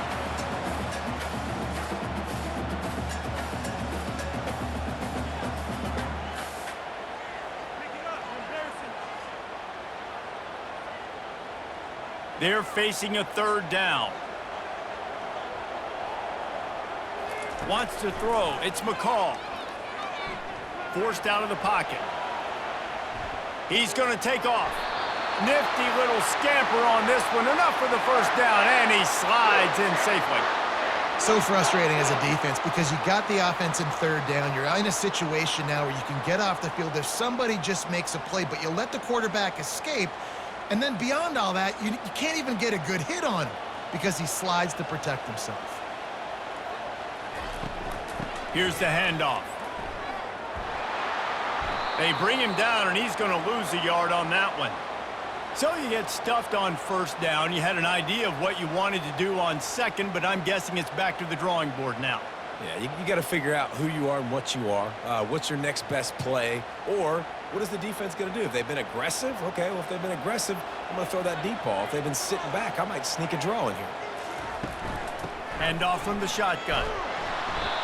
They're facing a 3rd down. Wants to throw. It's McCall. Forced out of the pocket. He's going to take off. Nifty little scamper on this one. Enough for the 1st down, and he slides in safely. So frustrating as a defense because you got the offense in 3rd down. You're in a situation now where you can get off the field if somebody just makes a play, but you let the quarterback escape. And then beyond all that, you can't even get a good hit on him because he slides to protect himself. Here's the handoff. They bring him down, and he's going to lose a yard on that one. So you get stuffed on 1st down. You had an idea of what you wanted to do on 2nd, but I'm guessing it's back to the drawing board now. Yeah, you got to figure out who you are and what you are. What's your next best play? Or what is the defense going to do? If they've been aggressive, okay, well, if they've been aggressive, I'm going to throw that deep ball. If they've been sitting back, I might sneak a draw in here. Handoff from the shotgun.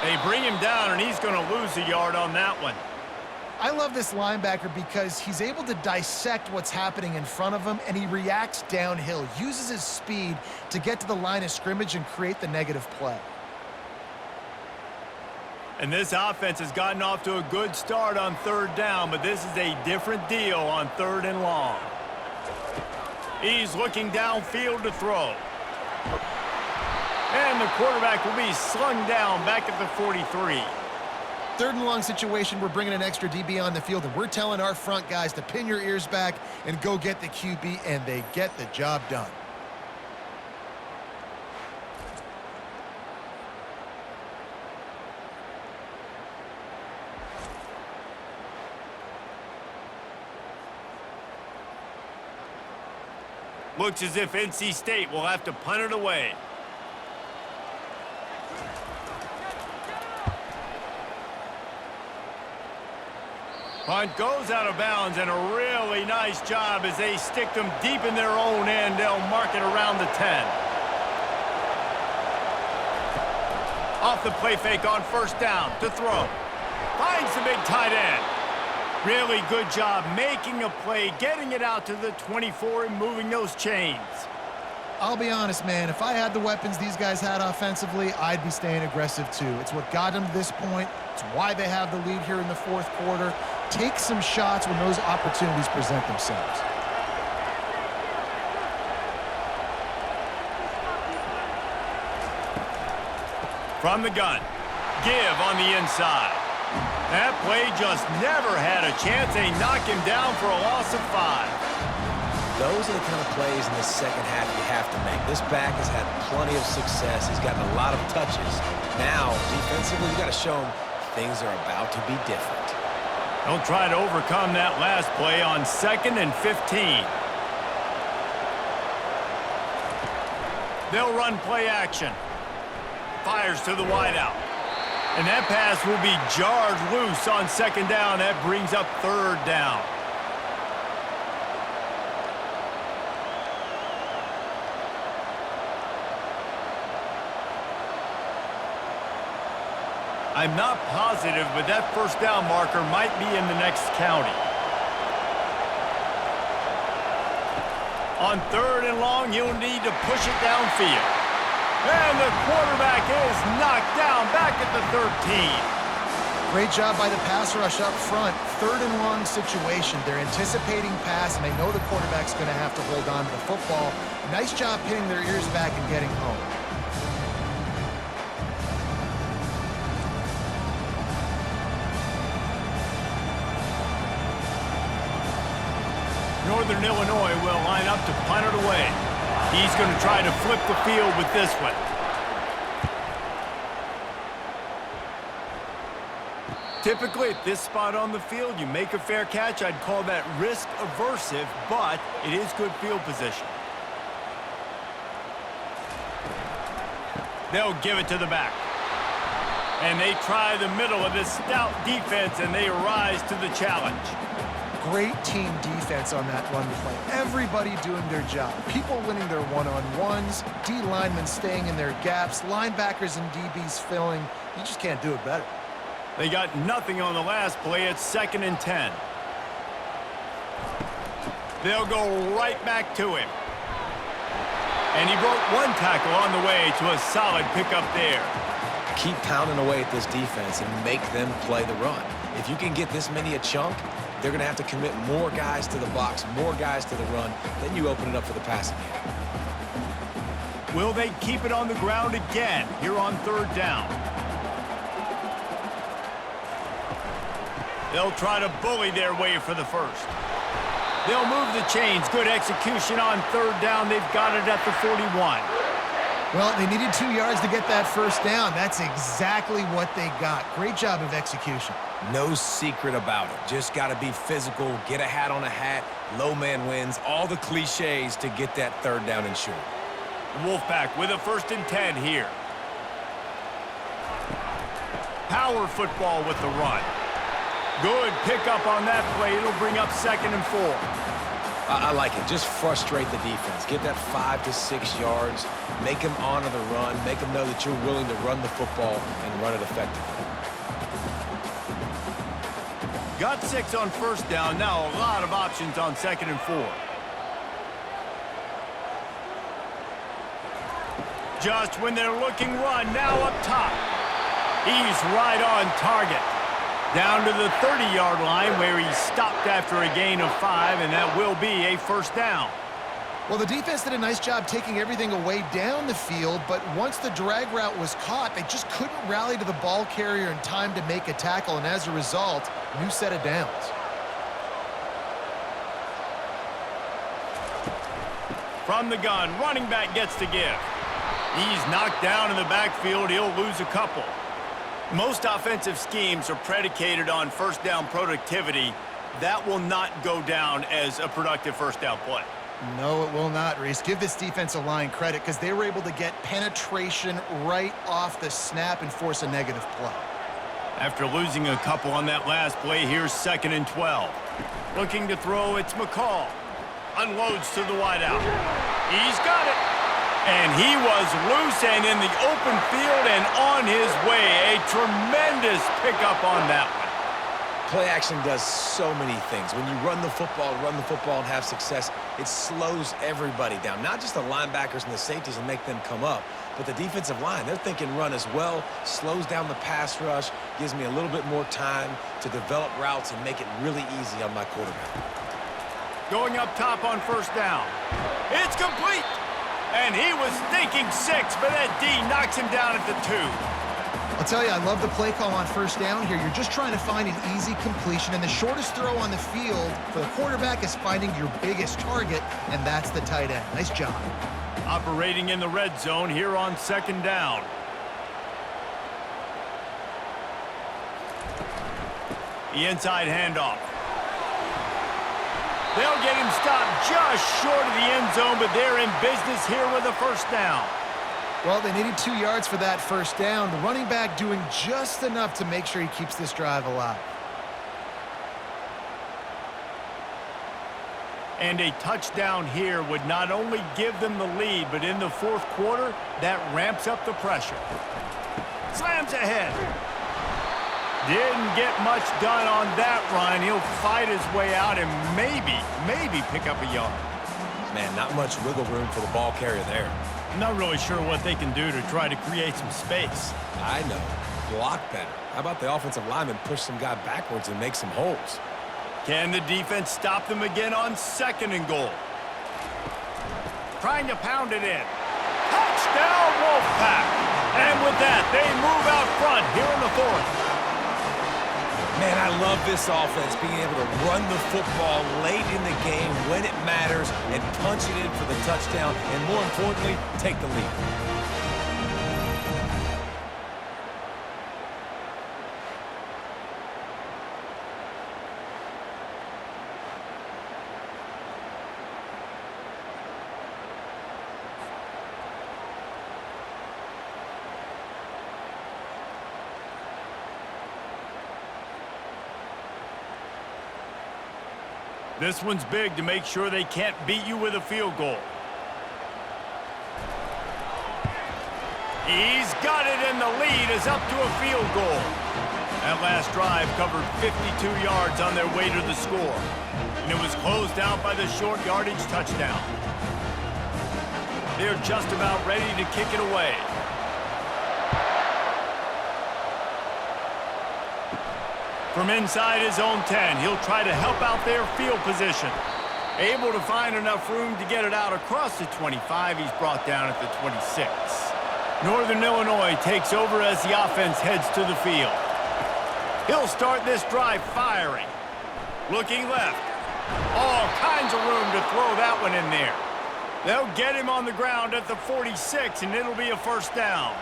They bring him down, and he's going to lose a yard on that one. I love this linebacker because he's able to dissect what's happening in front of him, and he reacts downhill, uses his speed to get to the line of scrimmage and create the negative play. And this offense has gotten off to a good start on 3rd down, but this is a different deal on 3rd and long. He's looking downfield to throw. And the quarterback will be slung down back at the 43. 3rd and long situation, we're bringing an extra DB on the field, and we're telling our front guys to pin your ears back and go get the QB, and they get the job done. Looks as if NC State will have to punt it away. Punt goes out of bounds, and a really nice job as they stick them deep in their own end. They'll mark it around the 10. Off the play fake on 1st down to throw. Finds the big tight end. Really good job making a play, getting it out to the 24 and moving those chains. I'll be honest, man, if I had the weapons these guys had offensively, I'd be staying aggressive too. It's what got them to this point. It's why they have the lead here in the 4th quarter. Take some shots when those opportunities present themselves. From the gun, give on the inside. That play just never had a chance. They knock him down for a loss of 5. Those are the kind of plays in the second half you have to make. This back has had plenty of success. He's gotten a lot of touches. Now, defensively, you got to show him things are about to be different. They'll try to overcome that last play on 2nd and 15. They'll run play action. Fires to the wideout. And that pass will be jarred loose on 2nd down. That brings up 3rd down. I'm not positive, but that 1st down marker might be in the next county. On 3rd and long, you'll need to push it downfield. And the quarterback is knocked down back at the 13. Great job by the pass rush up front. 3rd and long situation. They're anticipating pass, and they know the quarterback's going to have to hold on to the football. Nice job pinning their ears back and getting home. Northern Illinois will line up to punt it away. He's going to try to flip the field with this one. Typically, at this spot on the field, you make a fair catch. I'd call that risk aversive, but it is good field position. They'll give it to the back. And they try the middle of this stout defense, and they rise to the challenge. Great team defense on that run play. Everybody doing their job. People winning their one-on-ones, D linemen staying in their gaps, linebackers and DBs filling. You just can't do it better. They got nothing on the last play. It's 2nd and 10. They'll go right back to him. And he broke one tackle on the way to a solid pickup there. Keep pounding away at this defense and make them play the run. If you can get this many a chunk, they're going to have to commit more guys to the box, more guys to the run. Then you open it up for the passing game. Will they keep it on the ground again here on 3rd down? They'll try to bully their way for the first. They'll move the chains. Good execution on 3rd down. They've got it at the 41. Well, they needed 2 yards to get that first down. That's exactly what they got. Great job of execution. No secret about it. Just got to be physical, get a hat on a hat, low man wins, all the cliches to get that 3rd down and short. WolfPack with a 1st and 10 here. Power football with the run. Good pickup on that play. It'll bring up 2nd and 4. I like it. Just frustrate the defense. Get that 5 to 6 yards. Make them honor the run. Make them know that you're willing to run the football and run it effectively. Got 6 on 1st down. Now a lot of options on 2nd and 4. Just when they're looking run, now up top. He's right on target. Down to the 30-yard line where he stopped after a gain of 5, and that will be a 1st down. Well, the defense did a nice job taking everything away down the field, but once the drag route was caught, they just couldn't rally to the ball carrier in time to make a tackle, and as a result, new set of downs. From the gun, running back gets to give. He's knocked down in the backfield. He'll lose a couple. Most offensive schemes are predicated on 1st down productivity. That will not go down as a productive 1st down play. No, it will not, Reese. Give this defensive line credit because they were able to get penetration right off the snap and force a negative play. After losing a couple on that last play, here's 2nd and 12. Looking to throw, it's McCall. Unloads to the wideout. He's got it. And he was loose and in the open field and on his way. A tremendous pickup on that one. Play action does so many things. When you run the football and have success, it slows everybody down. Not just the linebackers and the safeties and make them come up, but the defensive line. They're thinking run as well, slows down the pass rush, gives me a little bit more time to develop routes and make it really easy on my quarterback. Going up top on 1st down. It's complete. And he was thinking 6, but that D knocks him down at the 2. I'll tell you, I love the play call on 1st down here. You're just trying to find an easy completion, and the shortest throw on the field for the quarterback is finding your biggest target, and that's the tight end. Nice job. Operating in the red zone here on 2nd down. The inside handoff. They'll get him stopped just short of the end zone, but they're in business here with a 1st down. Well, they needed 2 yards for that 1st down. The running back doing just enough to make sure he keeps this drive alive. And a touchdown here would not only give them the lead, but in the 4th quarter, that ramps up the pressure. Slams ahead. Didn't get much done on that run. He'll fight his way out and maybe pick up a yard. Man, not much wiggle room for the ball carrier there. I'm not really sure what they can do to try to create some space. I know. Block better. How about the offensive lineman push some guy backwards and make some holes? Can the defense stop them again on 2nd and goal? Trying to pound it in. Touchdown, WolfPack! And with that, they move out front here in the 4th. Man, I love this offense, being able to run the football late in the game when it matters and punch it in for the touchdown, and more importantly, take the lead. This one's big to make sure they can't beat you with a field goal. He's got it, and the lead is up to a field goal. That last drive covered 52 yards on their way to the score, and it was closed out by the short yardage touchdown. They're just about ready to kick it away. From inside his own 10, he'll try to help out their field position. Able to find enough room to get it out across the 25. He's brought down at the 26. Northern Illinois takes over as the offense heads to the field. He'll start this drive firing. Looking left. All kinds of room to throw that one in there. They'll get him on the ground at the 46, and it'll be a first down.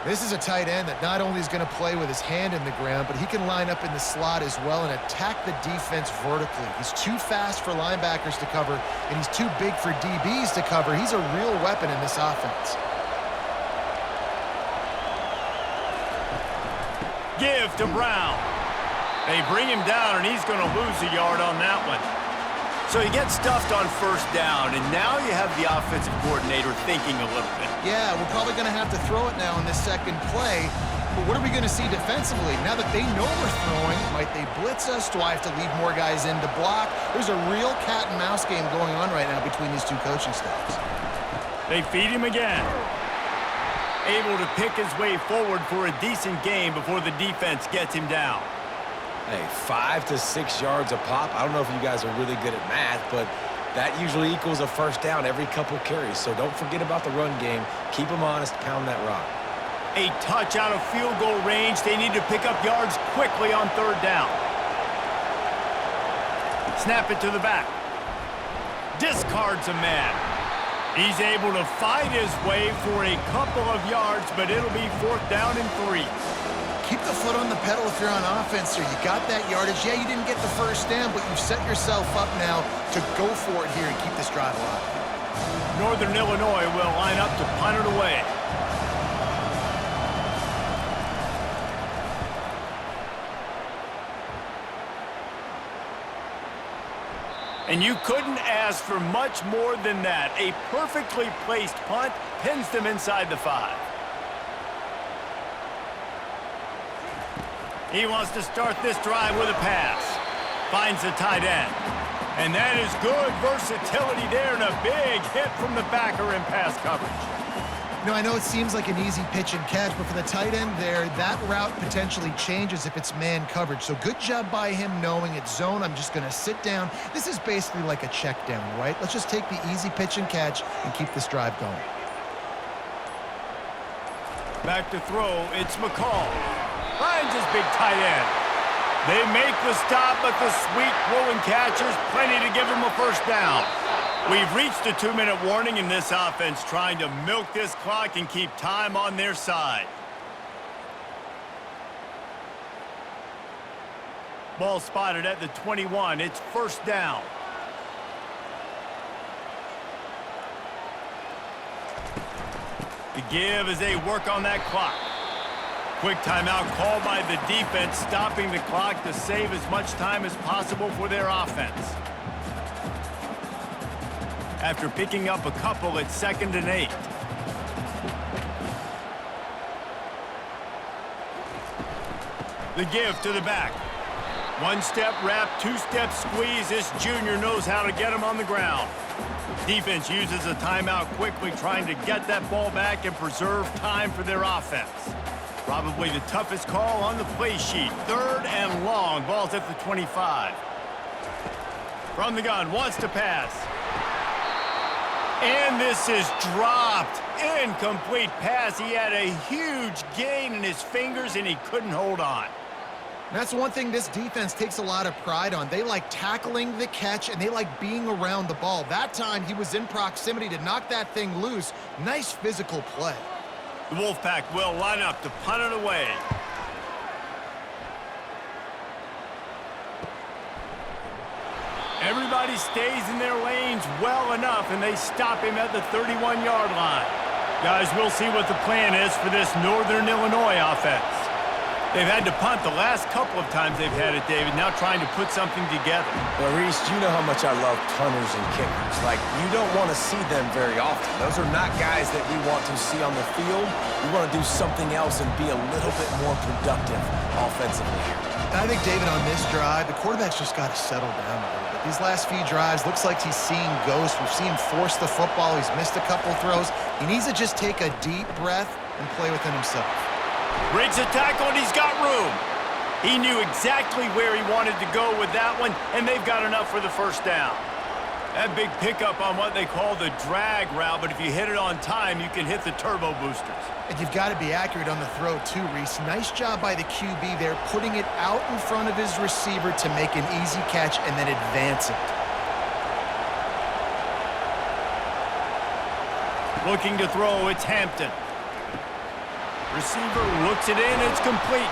This is a tight end that not only is going to play with his hand in the ground, but he can line up in the slot as well and attack the defense vertically. He's too fast for linebackers to cover, and he's too big for DBs to cover. He's a real weapon in this offense. Give to Brown. They bring him down, and he's going to lose a yard on that one. So he gets stuffed on first down, and now you have the offensive coordinator thinking a little bit. Yeah, we're probably going to have to throw it now in this second play. But what are we going to see defensively? Now that they know we're throwing, might they blitz us? Do I have to leave more guys in to block? There's a real cat and mouse game going on right now between these two coaching staffs. They feed him again. Able to pick his way forward for a decent gain before the defense gets him down. Hey, 5 to 6 yards a pop. I don't know if you guys are really good at math, but that usually equals a first down every couple carries. So don't forget about the run game. Keep them honest, pound that rock. A touch out of field goal range. They need to pick up yards quickly on third down. Snap it to the back. Discards a man. He's able to fight his way for a couple of yards, but it'll be fourth down and 3. Keep the foot on the pedal if you're on offense here. You got that yardage. Yeah, you didn't get the first down, but you've set yourself up now to go for it here and keep this drive alive. Northern Illinois will line up to punt it away. And you couldn't ask for much more than that. A perfectly placed punt pins them inside the 5. He wants to start this drive with a pass. Finds the tight end. And that is good versatility there and a big hit from the backer in pass coverage. You know, I know it seems like an easy pitch and catch, but for the tight end there, that route potentially changes if it's man coverage. So good job by him knowing it's zone. I'm just going to sit down. This is basically like a check down, right? Let's just take the easy pitch and catch and keep this drive going. Back to throw, it's McCall. Finds his big tight end. They make the stop, but the sweet throw and catch is plenty to give him a first down. We've reached a 2-minute warning in this offense, trying to milk this clock and keep time on their side. Ball spotted at the 21. It's first down. The give as they work on that clock. Quick timeout called by the defense, stopping the clock to save as much time as possible for their offense. After picking up a couple, it's 2nd and 8. The give to the back. One-step wrap, two-step squeeze. This junior knows how to get him on the ground. Defense uses a timeout quickly, trying to get that ball back and preserve time for their offense. Probably the toughest call on the play sheet. 3rd and long. Ball's at the 25. From the gun, wants to pass. And this is dropped. Incomplete pass. He had a huge gain in his fingers, and he couldn't hold on. That's one thing this defense takes a lot of pride on. They like tackling the catch, and they like being around the ball. That time, he was in proximity to knock that thing loose. Nice physical play. The WolfPack will line up to punt it away. Everybody stays in their lanes well enough, and they stop him at the 31-yard line. Guys, we'll see what the plan is for this Northern Illinois offense. They've had to punt the last couple of times they've had it, David, now trying to put something together. Well, Reese, you know how much I love punters and kickers. Like, you don't want to see them very often. Those are not guys that we want to see on the field. We want to do something else and be a little bit more productive offensively here. And I think, David, on this drive, the quarterback's just got to settle down a little bit. These last few drives, looks like he's seeing ghosts. We've seen him force the football. He's missed a couple throws. He needs to just take a deep breath and play within himself. Breaks a tackle, and he's got room. He knew exactly where he wanted to go with that one, and they've got enough for the first down. That big pickup on what they call the drag route, but if you hit it on time, you can hit the turbo boosters. And you've got to be accurate on the throw, too, Reese. Nice job by the QB there, putting it out in front of his receiver to make an easy catch and then advance it. Looking to throw, it's Hampton. Receiver looks it in, it's complete.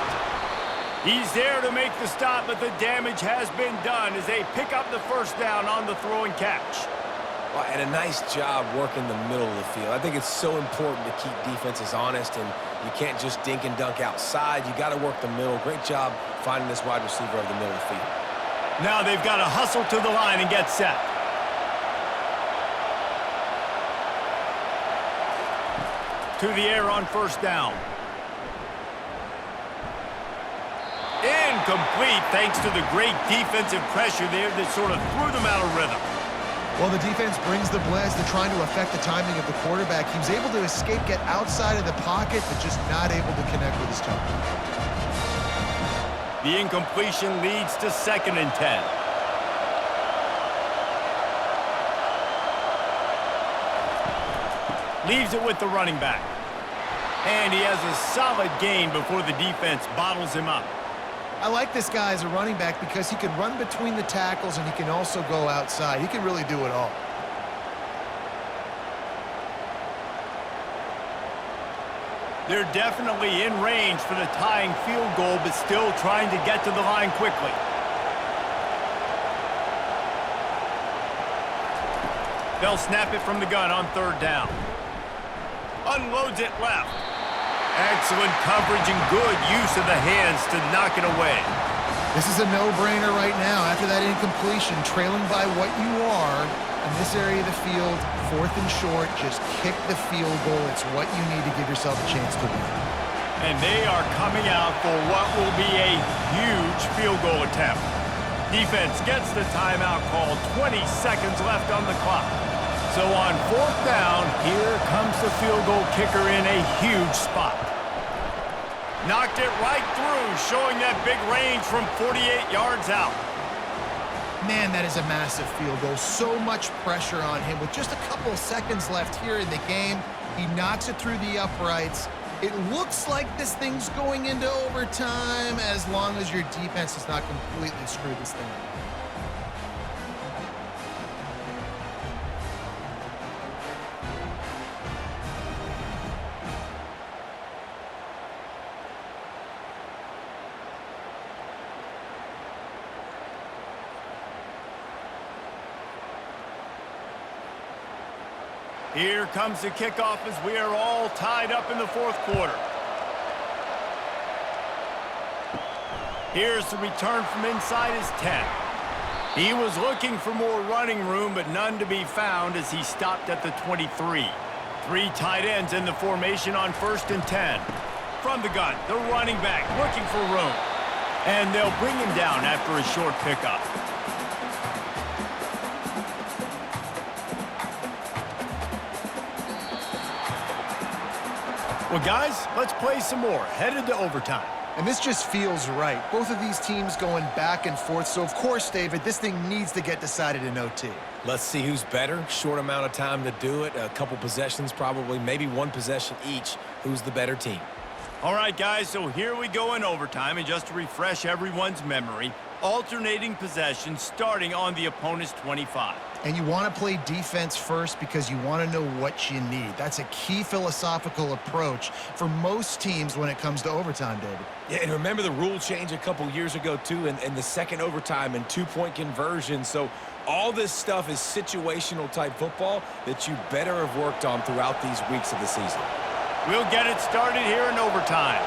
He's there to make the stop, but the damage has been done as they pick up the first down on the throw and catch. Well, and a nice job working the middle of the field. I think it's so important to keep defenses honest, and you can't just dink and dunk outside. You got to work the middle. Great job finding this wide receiver over the middle of the field. Now they've got to hustle to the line and get set. To the air on first down. Incomplete thanks to the great defensive pressure there that sort of threw them out of rhythm. Well, the defense brings the blitz. They're trying to affect the timing of the quarterback. He was able to escape, get outside of the pocket, but just not able to connect with his target. The incompletion leads to 2nd and 10. Leaves it with the running back. And he has a solid gain before the defense bottles him up. I like this guy as a running back because he can run between the tackles and he can also go outside. He can really do it all. They're definitely in range for the tying field goal, but still trying to get to the line quickly. They'll snap it from the gun on 3rd down. Unloads it left. Excellent coverage and good use of the hands to knock it away. This is a no-brainer right now. After that incompletion, trailing by what you are in this area of the field, 4th and short, just kick the field goal. It's what you need to give yourself a chance to win. And they are coming out for what will be a huge field goal attempt. Defense gets the timeout called. 20 seconds left on the clock. So on 4th down, here comes the field goal kicker in a huge spot. Knocked it right through, showing that big range from 48 yards out. Man, that is a massive field goal. So much pressure on him. With just a couple of seconds left here in the game, he knocks it through the uprights. It looks like this thing's going into overtime as long as your defense does not completely screw this thing up. Here comes the kickoff as we are all tied up in the 4th quarter. Here's the return from inside his 10. He was looking for more running room, but none to be found as he stopped at the 23. 3 tight ends in the formation on 1st and 10. From the gun, the running back looking for room. And they'll bring him down after a short pickup. Well, guys, let's play some more. Headed to overtime. And this just feels right. Both of these teams going back and forth. So, of course, David, this thing needs to get decided in OT. Let's see who's better. Short amount of time to do it. A couple possessions probably, maybe 1 possession each. Who's the better team? All right, guys, so here we go in overtime. And just to refresh everyone's memory, alternating possessions starting on the opponent's 25. And you want to play defense first because you want to know what you need. That's a key philosophical approach for most teams when it comes to overtime, David. Yeah, and remember the rule change a couple years ago, too, and the second overtime and 2-point conversion. So all this stuff is situational type football that you better have worked on throughout these weeks of the season. We'll get it started here in overtime.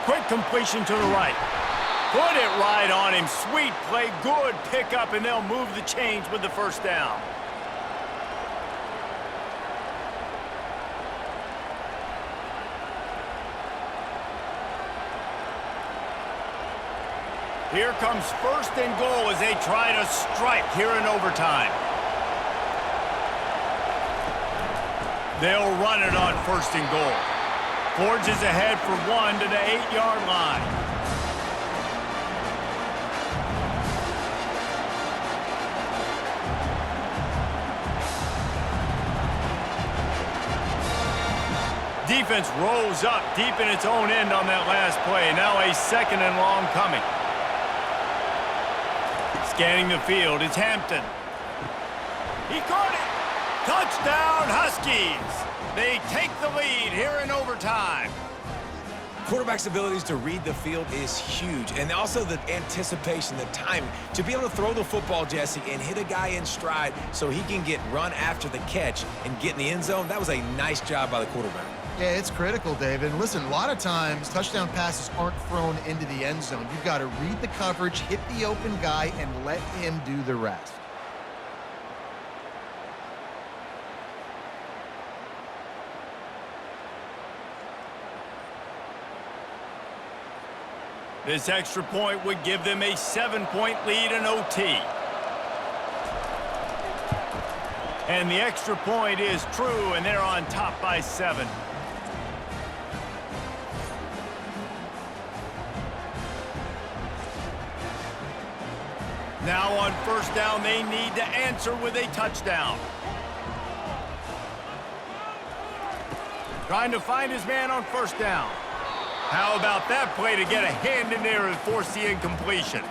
Quick completion to the right. Put it right on him. Sweet play. Good pickup, and they'll move the chains with the first down. Here comes first and goal as they try to strike here in overtime. They'll run it on first and goal. Forges ahead for one to the 8-yard line. Defense rose up deep in its own end on that last play. Now a second and long coming. Scanning the field, it's Hampton. He caught it. Touchdown, Huskies. They take the lead here in overtime. Quarterback's abilities to read the field is huge, and also the anticipation, the timing. To be able to throw the football, Jesse, and hit a guy in stride so he can get run after the catch and get in the end zone, that was a nice job by the quarterback. Yeah, it's critical, David. And listen, a lot of times, touchdown passes aren't thrown into the end zone. You've got to read the coverage, hit the open guy, and let him do the rest. This extra point would give them a 7-point lead in OT. And the extra point is true, and they're on top by 7. Now on first down, they need to answer with a touchdown. Trying to find his man on first down. How about that play to get a hand in there and force the incompletion?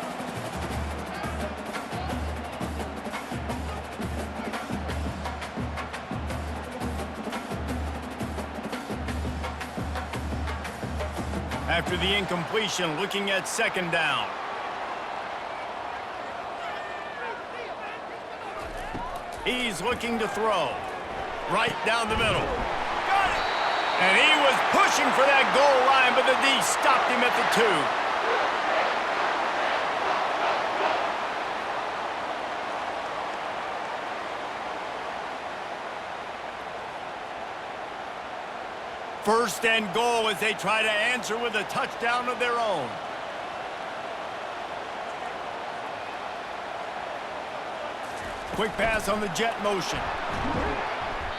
After the incompletion, looking at second down. He's looking to throw. Right down the middle. Got it! And he was pushing for that goal line, but the D stopped him at the 2. First and goal as they try to answer with a touchdown of their own. Quick pass on the jet motion.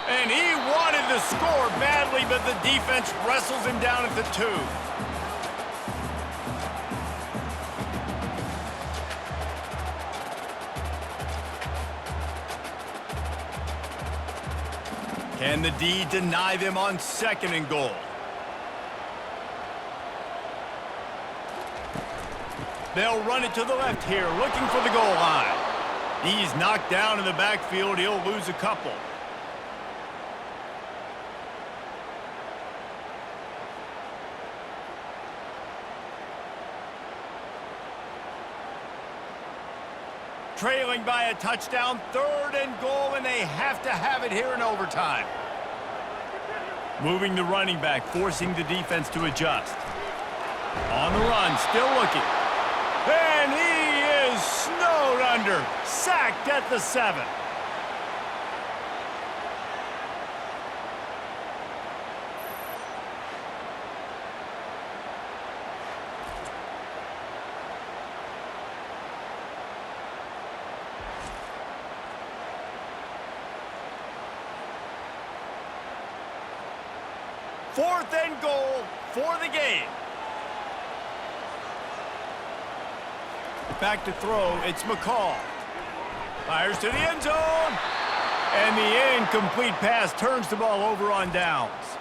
And he wanted to score badly, but the defense wrestles him down at the 2. Can the D deny them on second and goal? They'll run it to the left here, looking for the goal line. He's knocked down in the backfield. He'll lose a couple. Trailing by a touchdown, third and goal, and they have to have it here in overtime. Moving the running back, forcing the defense to adjust. On the run, still looking. And he is snowed under, sacked at the 7. Fourth and goal for the game. Back to throw, it's McCall. Fires to the end zone. And the incomplete pass turns the ball over on downs.